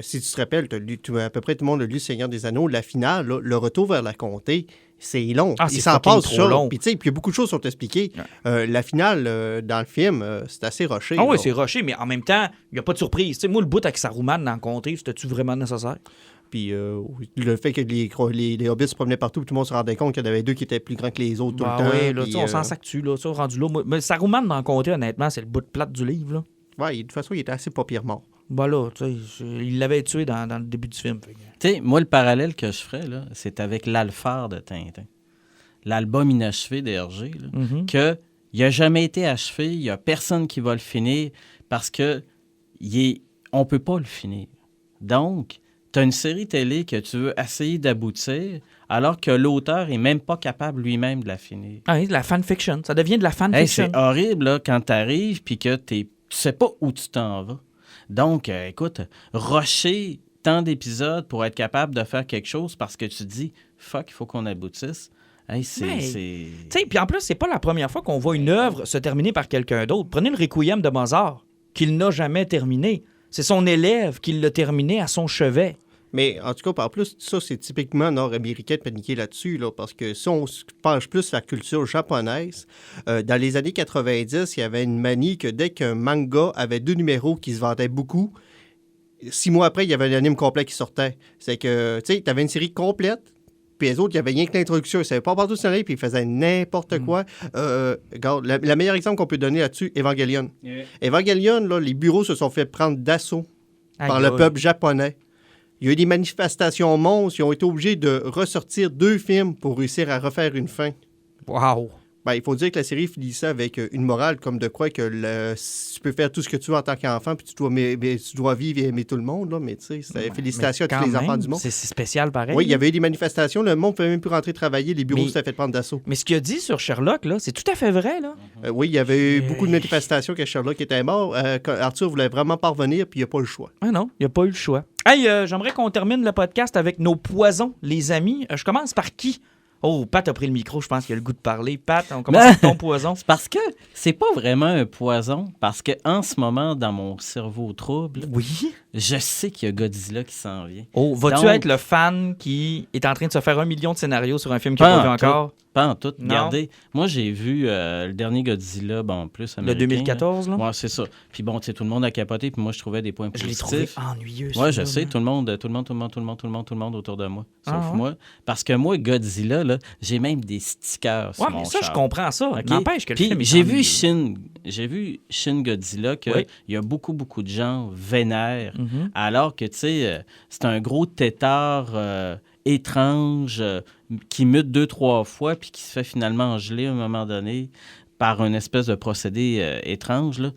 Si tu te rappelles, à peu près tout le monde a lu Seigneur des Anneaux. La finale, là, le retour vers la comté, c'est long. Ah, il c'est s'en fucking passe trop ça. long. Puis il y a beaucoup de choses qui sont expliquées. La finale, dans le film, c'est assez rushé. Ah oui, là. c'est rushé, mais en même temps, il n'y a pas de surprise. Tu sais, moi, le bout avec Saruman dans le comté, c'était-tu vraiment nécessaire? Puis le fait que les hobbits se promenaient partout, tout le monde se rendait compte qu'il y en avait deux qui étaient plus grands que les autres tout le temps. Oui, là, puis, on s'en sac-tu, là, ça, rendu là. Mais Saruman dans le comté, honnêtement, c'est le bout de plate du livre, là. Ouais, de toute façon, il était assez pas pire mort. Ben là, tu sais, il l'avait tué dans le début du film. Tu sais, moi, le parallèle que je ferais, là, c'est avec l'Alphard de Tintin. L'album inachevé d'Hergé, là, que il n'a jamais été achevé, il n'y a personne qui va le finir parce que on ne peut pas le finir. Donc, tu as une série télé que tu veux essayer d'aboutir alors que l'auteur n'est même pas capable lui-même de la finir. Ah oui, de la fanfiction. Ça devient de la Hey, fanfiction. c'est horrible là, quand tu arrives et que tu sais pas où tu t'en vas. Donc, écoute, rusher tant d'épisodes pour être capable de faire quelque chose parce que tu te dis « fuck, il faut qu'on aboutisse ». Hey, Tu sais, puis en plus, c'est pas la première fois qu'on voit une œuvre se terminer par quelqu'un d'autre. Prenez le Requiem de Mozart, qu'il n'a jamais terminé. C'est son élève qui l'a terminé à son chevet. Mais en tout cas, par plus, ça, c'est typiquement nord-américain de paniquer là-dessus, là, parce que si on se penche plus sur la culture japonaise, dans les années 90, il y avait une manie que dès qu'un manga avait 2 numéros qui se vendaient beaucoup, 6 mois après, il y avait un anime complet qui sortait. C'est que, tu sais, tu avais une série complète, puis les autres, il n'y avait rien que l'introduction. Ils ne savaient pas partout sur puis ils faisaient n'importe quoi. Regarde, le meilleur exemple qu'on peut donner là-dessus, Evangelion. Yeah. Evangelion, là, les bureaux se sont fait prendre d'assaut par le peuple japonais. Il y a eu des manifestations monstres. Ils ont été obligés de ressortir 2 films pour réussir à refaire une fin. Wow! Ben, il faut dire que la série finissait avec une morale comme de quoi que tu peux faire tout ce que tu veux en tant qu'enfant, puis tu dois vivre et aimer tout le monde, là, mais tu sais, félicitations à tous les enfants du monde. C'est spécial pareil. Oui, il y avait eu des manifestations, le monde ne pouvait même plus rentrer travailler, les bureaux s'étaient fait prendre d'assaut. Mais ce qu'il a dit sur Sherlock, là, c'est tout à fait vrai, là. Oui, il y avait eu beaucoup de manifestations que Sherlock était mort. Arthur voulait vraiment pas revenir, puis il n'y a pas eu le choix. Ah non, il n'y a pas eu le choix. Hey, j'aimerais qu'on termine le podcast avec nos poisons, les amis. Je commence par qui? Oh, Pat a pris le micro, je pense qu'il a le goût de parler. Pat, on commence avec ton poison. C'est parce que c'est pas vraiment un poison, parce que en ce moment, dans mon cerveau trouble, oui, je sais qu'il y a Godzilla qui s'en vient. Oh, vas-tu être le fan qui est en train de se faire 1 million de scénarios sur un film qu'il n'a pas vu encore? Pas en tout. Regardez, moi, j'ai vu le dernier Godzilla, bon, plus américain. Le 2014, là? Ouais, c'est ça. Puis bon, tu sais, tout le monde a capoté, puis moi, je trouvais des points positifs. Je l'ai trouvé ennuyeux. Ouais, je sais, tout le monde autour de moi, sauf moi. Parce que moi, Godzilla, là, j'ai même des stickers sur mon ça, char. je comprends ça. Okay? N'empêche que le film est j'ai vu Shin Godzilla, qu'il y a beaucoup de gens vénèrent, alors que, tu sais, c'est un gros tétard étrange qui mute 2-3 fois puis qui se fait finalement geler à un moment donné par une espèce de procédé étrange. Là.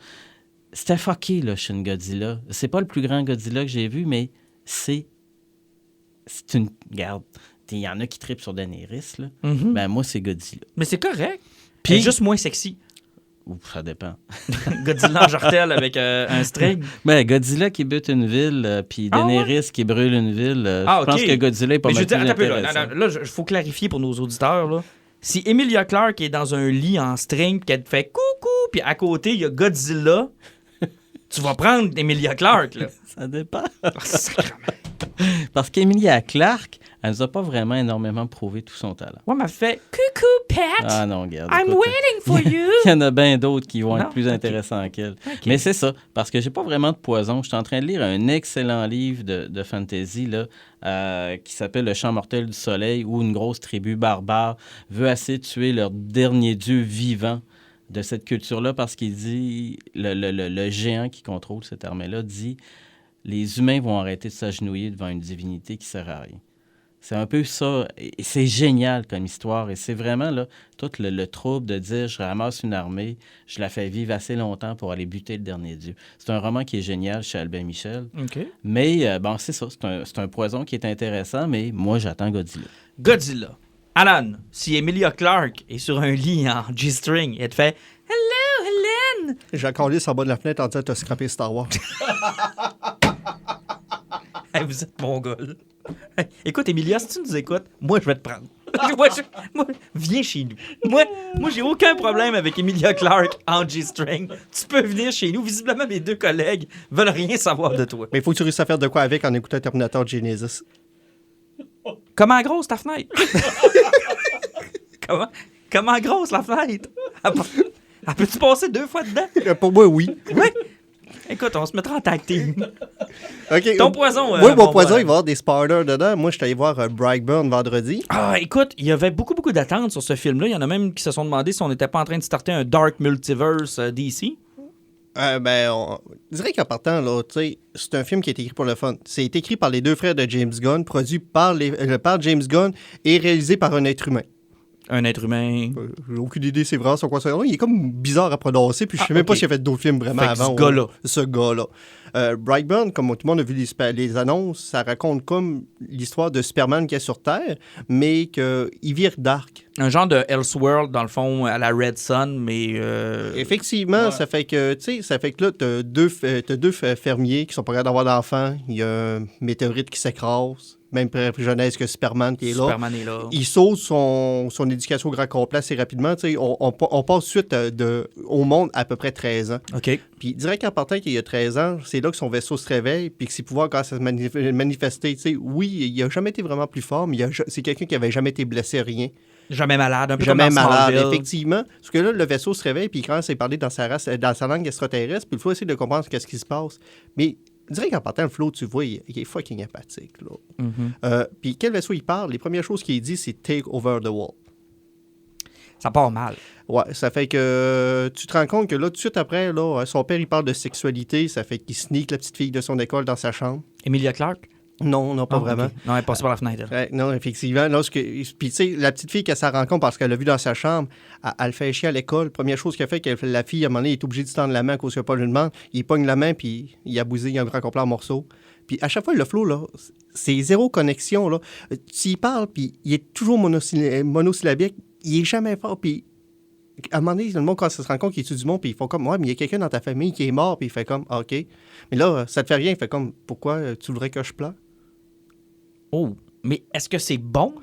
C'était fucké, là, Shin Godzilla. C'est pas le plus grand Godzilla que j'ai vu, mais c'est une... Regarde, il y en a qui trippent sur Daenerys, là. Ben moi, c'est Godzilla. Mais c'est correct. Puis elle est juste moins sexy. Ouf, ça dépend. Godzilla en jartel avec un string. Ben, Godzilla qui bute une ville, puis Daenerys qui brûle une ville. Je pense que Godzilla est pas mal plus intéressant. Là, il faut clarifier pour nos auditeurs. Là. Si Emilia Clarke est dans un lit en string, qu'elle te fait coucou, puis à côté, il y a Godzilla, tu vas prendre Emilia Clarke. Là. Ça dépend. Parce qu'Emilia Clarke, elle nous a pas vraiment énormément prouvé tout son talent. Ouais, m'a fait coucou, Pat. Ah non, regarde. I'm waiting for you. Il y en a bien d'autres qui vont être plus intéressants qu'elle. Okay. Mais c'est ça, parce que j'ai pas vraiment de poison. Je suis en train de lire un excellent livre de fantasy là, qui s'appelle Le Chant mortel du soleil, où une grosse tribu barbare veut essayer de tuer leur dernier dieu vivant de cette culture-là, parce qu'il dit, le géant qui contrôle cette armée-là dit, les humains vont arrêter de s'agenouiller devant une divinité qui sert à rien. C'est un peu ça. Et c'est génial comme histoire. Et c'est vraiment là, tout le trouble de dire je ramasse une armée, je la fais vivre assez longtemps pour aller buter le dernier dieu. C'est un roman qui est génial chez Albin Michel. Okay. Mais bon, c'est ça. C'est un poison qui est intéressant, mais moi, j'attends Godzilla. Godzilla. Alan, si Emilia Clarke est sur un lit en G-string, elle te fait « Hello, Hélène! » Jacques Collis en bas de la fenêtre en disant « T'as scrappé Star Wars. » Hey, vous êtes mon gars, là. Hey, écoute, Emilia, si tu nous écoutes, moi, je vais te prendre. Moi, viens chez nous. Moi, j'ai aucun problème avec Emilia Clarke en G-String. Tu peux venir chez nous. Visiblement, mes 2 collègues veulent rien savoir de toi. Mais il faut que tu réussisses à faire de quoi avec en écoutant Terminator Genesis. Comment grosse ta fenêtre? Comment grosse la fenêtre? Elle peut-tu passer 2 fois dedans? Pour moi, oui. Oui. Écoute, on se mettra en tag team. OK. Ton poison. Oui, mon poison, il va y avoir des spoilers dedans. Moi, je suis allé voir Brightburn vendredi. Ah, écoute, il y avait beaucoup d'attentes sur ce film-là. Il y en a même qui se sont demandé si on n'était pas en train de starter un Dark Multiverse DC. On dirait qu'en partant, là, tu sais, c'est un film qui est écrit pour le fun. C'est écrit par les 2 frères de James Gunn, produit par James Gunn et réalisé par un être humain. Un être humain. J'ai aucune idée, c'est vraiment son quoi ça. Il est comme bizarre à prononcer, puis je sais même pas s'il a fait d'autres films vraiment Fait que avant. ce gars-là. Brightburn, comme tout le monde a vu les annonces, ça raconte comme l'histoire de Superman qui est sur Terre, mais qu'il vire dark. Un genre de Elseworld, dans le fond, à la Red Sun, mais... Effectivement, Ouais. ça fait que là, t'as deux fermiers qui sont pas capables d'avoir d'enfants. Il y a un météorite qui s'écrase. Même plus jeunesse que Superman qui est là. Superman est là. Il saute son éducation au grand complet assez rapidement. Tu sais, on passe suite au monde à peu près 13 ans. OK. Puis direct en partant qu'il y a 13 ans, c'est là que son vaisseau se réveille, puis que ses pouvoirs commencent à se manifester. Tu sais, oui, il n'a jamais été vraiment plus fort, mais c'est quelqu'un qui n'avait jamais été blessé, rien. Jamais malade, un peu Jamais comme dans malade, Smallville. effectivement. Parce que là, le vaisseau se réveille, puis il commence à parler dans sa race, dans sa langue extraterrestre, puis il faut essayer de comprendre ce qui se passe. Mais direct en partant, le flow, tu vois, il est fucking empathique. Là. Mhm. Puis quel vaisseau il parle? Les premières choses qu'il dit, c'est « take over the world ». Ça part mal. Ouais, ça fait que tu te rends compte que là, tout de suite après, là, son père, il parle de sexualité, ça fait qu'il sneak la petite fille de son école dans sa chambre. Emilia Clarke? Non, pas vraiment. OK. Non, elle est passée par la fenêtre. elle. Ouais, non, effectivement. Puis, tu sais, la petite fille qu'elle s'en rend compte parce qu'elle l'a vu dans sa chambre, elle fait chier à l'école. Première chose qu'elle fait, la fille, à un moment donné, est obligée de se tendre la main à cause qu'il n'y a pas une demande. Il pogne la main, puis il a bousillé, il a un grand complet en morceaux. Puis à chaque fois, le flow, là, c'est zéro connexion, là. Tu y parles, puis il est toujours monosyllabique. Il est jamais fort, puis à un moment donné, le monde, quand ça se rend compte qu'il est du monde, puis ils font comme, ouais, mais il y a quelqu'un dans ta famille qui est mort, puis il fait comme, ah, OK. Mais là, ça te fait rien, il fait comme, pourquoi tu voudrais que je pleure? Oh, mais est-ce que c'est bon?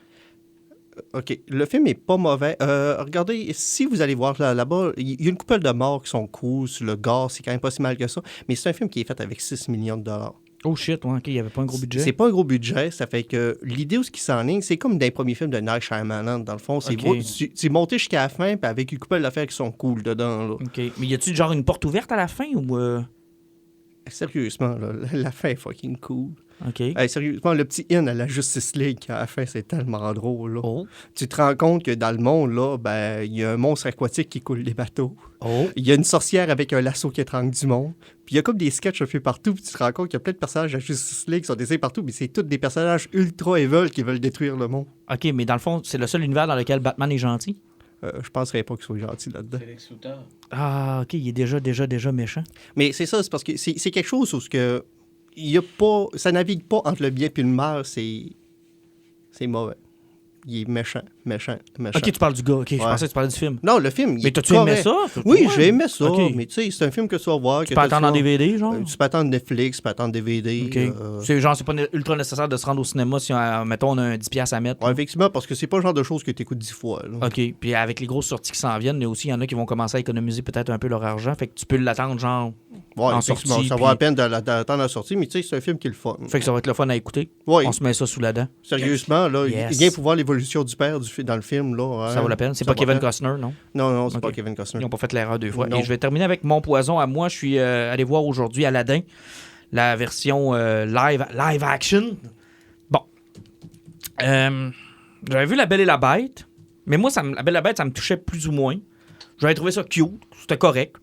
OK. Le film est pas mauvais. Regardez, si vous allez voir là-bas, il y a une couple de morts qui sont cool. Sur le gore, c'est quand même pas si mal que ça. Mais c'est un film qui est fait avec 6 millions de dollars. Oh shit, ouais, OK, il n'y avait pas un gros budget. C'est pas un gros budget. Ça fait que l'idée où ce qui s'enligne, c'est comme dans les premiers films de Night Shyamalan. Dans le fond, c'est OK. c'est monté jusqu'à la fin, puis avec une couple d'affaires qui sont cool dedans. Là. OK. Mais y a-tu genre une porte ouverte à la fin ou... Sérieusement, là, la fin est fucking cool. OK. Hey, sérieusement, le petit in à la Justice League à la fin, c'est tellement drôle. Là. Oh. Tu te rends compte que dans le monde, là, ben, il y a un monstre aquatique qui coule des bateaux. Oh. Il y a une sorcière avec un lasso qui étrangle du monde. Puis il y a comme des sketchs un peu partout. Puis tu te rends compte qu'il y a plein de personnages de la Justice League qui sont dessinés partout. Mais c'est tous des personnages ultra evil qui veulent détruire le monde. OK, mais dans le fond, c'est le seul univers dans lequel Batman est gentil? Je penserais pas qu'il soit gentil là-dedans. Félix Luthor. Ah, OK, il est déjà méchant. Mais c'est ça, c'est parce que c'est quelque chose où ce que il y a pas, ça navigue pas entre le bien et le mal. C'est mauvais. Il est méchant. OK, tu parles du gars. OK, je pensais que tu parlais du film. Non, le film, il Mais est t'as-tu aimé correct. ça? Oui, Ouais. j'ai aimé ça. OK. Mais tu sais, c'est un film que tu vas voir. Tu peux attendre en DVD, genre? Tu peux attendre Netflix, tu peux attendre DVD. OK. C'est genre, c'est pas ultra nécessaire de se rendre au cinéma si, mettons, on a un 10$ à mettre. Ouais, effectivement, parce que c'est pas le genre de choses que tu écoutes 10 fois. Là. OK. Puis avec les grosses sorties qui s'en viennent, il y a aussi, il y en a qui vont commencer à économiser peut-être un peu leur argent. Fait que tu peux l'attendre, genre, Ouais, en effectivement, sortie. ça vaut la peine d'attendre la sortie, mais tu sais, c'est un film qui est le fun. Fait que ça va être le fun à écouter. Ouais, On se met ça sous la dent. sérieusement, là, Yes. rien pour voir l'évolution du père dans le film. Là, Ça vaut la peine. C'est Ça pas vaut Kevin la peine. Costner, non? Non, c'est Ok. pas Kevin Costner. Ils n'ont pas fait l'erreur 2 fois. Non. Et je vais terminer avec mon poison à moi. Je suis allé voir aujourd'hui Aladdin, la version live action. Bon. J'avais vu La Belle et la Bête, mais moi, La Belle et la Bête, ça me touchait plus ou moins. J'avais trouvé ça cute, c'était correct,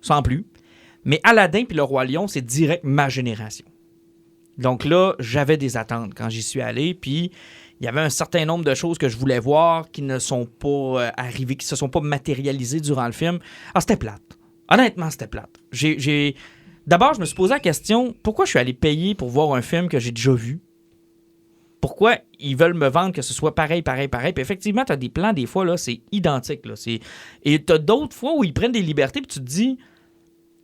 sans plus. Mais Aladdin puis Le Roi Lion, c'est direct ma génération. Donc là, j'avais des attentes quand j'y suis allé, puis il y avait un certain nombre de choses que je voulais voir qui ne sont pas arrivées, qui se sont pas matérialisées durant le film. Ah, c'était plate. Honnêtement, c'était plate. D'abord, je me suis posé la question, pourquoi je suis allé payer pour voir un film que j'ai déjà vu? Pourquoi ils veulent me vendre que ce soit pareil? Puis effectivement, tu as des plans, des fois, là, c'est identique. Là. Et tu as d'autres fois où ils prennent des libertés, puis tu te dis,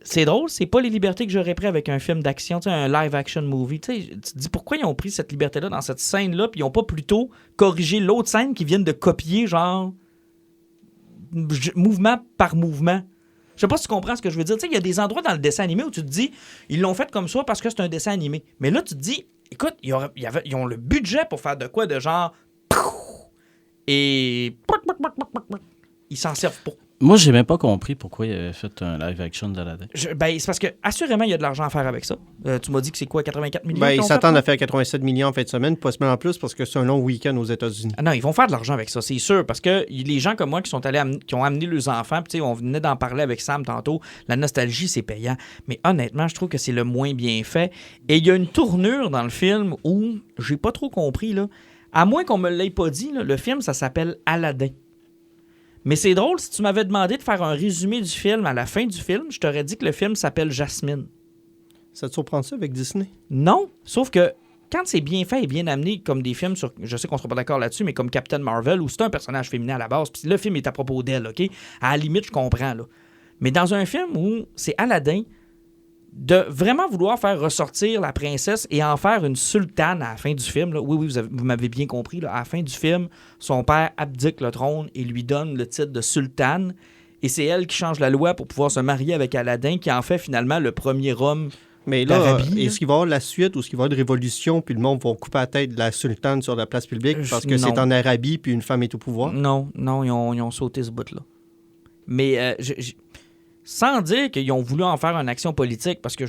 c'est drôle, c'est pas les libertés que j'aurais pris avec un film d'action, tu sais, un live-action movie. Tu sais, tu te dis pourquoi ils ont pris cette liberté-là dans cette scène-là, puis ils ont pas plutôt corrigé l'autre scène qui viennent de copier, genre, mouvement par mouvement. Je sais pas si tu comprends ce que je veux dire. Tu sais, il y a des endroits dans le dessin animé où tu te dis, ils l'ont fait comme ça parce que c'est un dessin animé. Mais là, tu te dis, écoute, ils ont le budget pour faire de quoi de genre... Et... Ils s'en servent pas. Moi, j'ai même pas compris pourquoi il avait fait un live-action d'Aladdin. Ben, c'est parce que, assurément, il y a de l'argent à faire avec ça. Tu m'as dit que c'est quoi, 84 millions? Ben, qu'ils ils ont s'attendent fait, à faire 87 millions en fin de semaine, possiblement en plus, parce que c'est un long week-end aux États-Unis. Ah non, ils vont faire de l'argent avec ça, c'est sûr. Parce que les gens comme moi qui sont allés qui ont amené leurs enfants, puis on venait d'en parler avec Sam tantôt, la nostalgie, c'est payant. Mais honnêtement, je trouve que c'est le moins bien fait. Et il y a une tournure dans le film où j'ai pas trop compris, là. À moins qu'on me l'ait pas dit, là, le film, ça s'appelle Aladdin. Mais c'est drôle, si tu m'avais demandé de faire un résumé du film à la fin du film, je t'aurais dit que le film s'appelle Jasmine. Ça te surprend ça avec Disney? Non, sauf que quand c'est bien fait et bien amené comme des films sur, je sais qu'on sera pas d'accord là-dessus, mais comme Captain Marvel, où c'est un personnage féminin à la base, puis le film est à propos d'elle, OK? À la limite, je comprends, là. Mais dans un film où c'est Aladdin, de vraiment vouloir faire ressortir la princesse et en faire une sultane à la fin du film, là. Oui, vous m'avez bien compris, là. À la fin du film, son père abdique le trône et lui donne le titre de sultane, et c'est elle qui change la loi pour pouvoir se marier avec Aladdin, qui en fait finalement le premier homme. Mais là, d'Arabie, est-ce qu'il va y avoir la suite ou est-ce qu'il va y avoir une révolution puis le monde va couper la tête de la sultane sur la place publique parce que Non. c'est en Arabie puis une femme est au pouvoir? Non, ils ont sauté ce bout-là. Mais sans dire qu'ils ont voulu en faire une action politique, parce que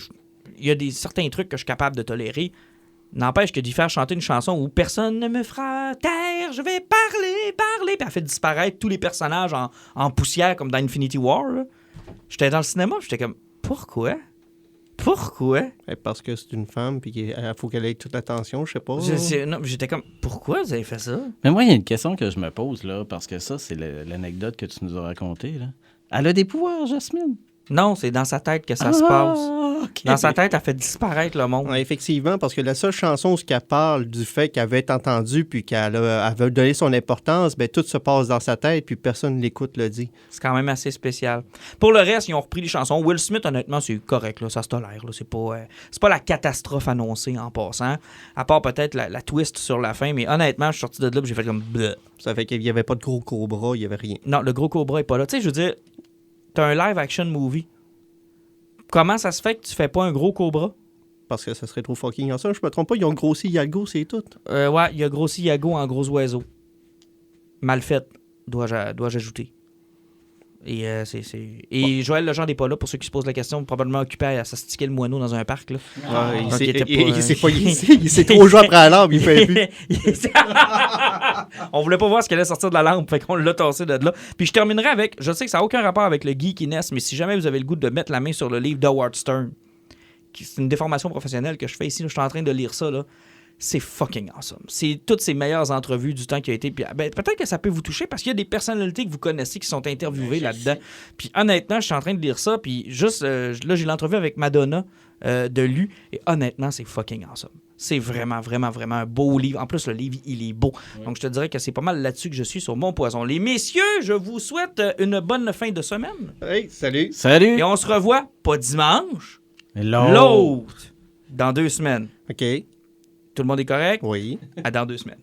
il y a certains trucs que je suis capable de tolérer, n'empêche que d'y faire chanter une chanson où personne ne me fera taire, je vais parler, puis elle fait disparaître tous les personnages en poussière comme dans Infinity War. Là. J'étais dans le cinéma, j'étais comme, pourquoi? Parce que c'est une femme puis qu'il faut qu'elle ait toute l'attention, je sais pas. Non, j'étais comme, pourquoi vous avez fait ça? Mais moi, il y a une question que je me pose, là, parce que ça, c'est l'anecdote que tu nous as racontée, là. Elle a des pouvoirs, Jasmine. Non, c'est dans sa tête que ça se passe. OK. Dans sa tête, elle fait disparaître le monde. Ouais, effectivement, parce que la seule chanson où elle parle du fait qu'elle avait été entendue puis qu'elle veut donner son importance, ben tout se passe dans sa tête puis personne ne l'écoute le dit. C'est quand même assez spécial. Pour le reste, ils ont repris les chansons. Will Smith, honnêtement, c'est correct, là, ça se tolère. Là. C'est pas la catastrophe annoncée en passant, à part peut-être la twist sur la fin, mais honnêtement, je suis sorti de là et j'ai fait comme... Bleh. Ça fait qu'il n'y avait pas de gros cobra, il n'y avait rien. Non, le gros cobra est pas là. Tu sais, je veux dire, t'as un live-action movie. Comment ça se fait que tu fais pas un gros cobra? Parce que ça serait trop fucking awesome. Je me trompe pas, ils ont grossi Yago, c'est tout. Ouais, il a grossi Yago en gros oiseau. Mal fait, dois-je ajouter. Et Et Joël Legendre n'est pas là, pour ceux qui se posent la question, probablement occupé à s'astiquer le moineau dans un parc. Là. Ouais, Donc, il s'est trop joué après la lampe, il fait plus. On voulait pas voir ce qu'elle allait sortir de la lampe, fait qu'on l'a tassé de là. Puis je terminerai avec, je sais que ça n'a aucun rapport avec le geekiness, mais si jamais vous avez le goût de mettre la main sur le livre d'Howard Stern, c'est une déformation professionnelle que je fais ici, là, je suis en train de lire ça, là. C'est fucking awesome. C'est toutes ces meilleures entrevues du temps qui a été. Puis, peut-être que ça peut vous toucher parce qu'il y a des personnalités que vous connaissez qui sont interviewées là-dedans. Puis honnêtement, je suis en train de lire ça. Puis juste, là, j'ai l'entrevue avec Madonna de Lu. Et honnêtement, c'est fucking awesome. C'est vraiment, vraiment, vraiment un beau livre. En plus, le livre, il est beau. Donc, je te dirais que c'est pas mal là-dessus que je suis sur mon poison. Les messieurs, je vous souhaite une bonne fin de semaine. Hey, salut. Salut! Et on se revoit, pas dimanche, L'autre. l'autre, dans 2 semaines. OK. Tout le monde est correct? Oui. À dans 2 semaines.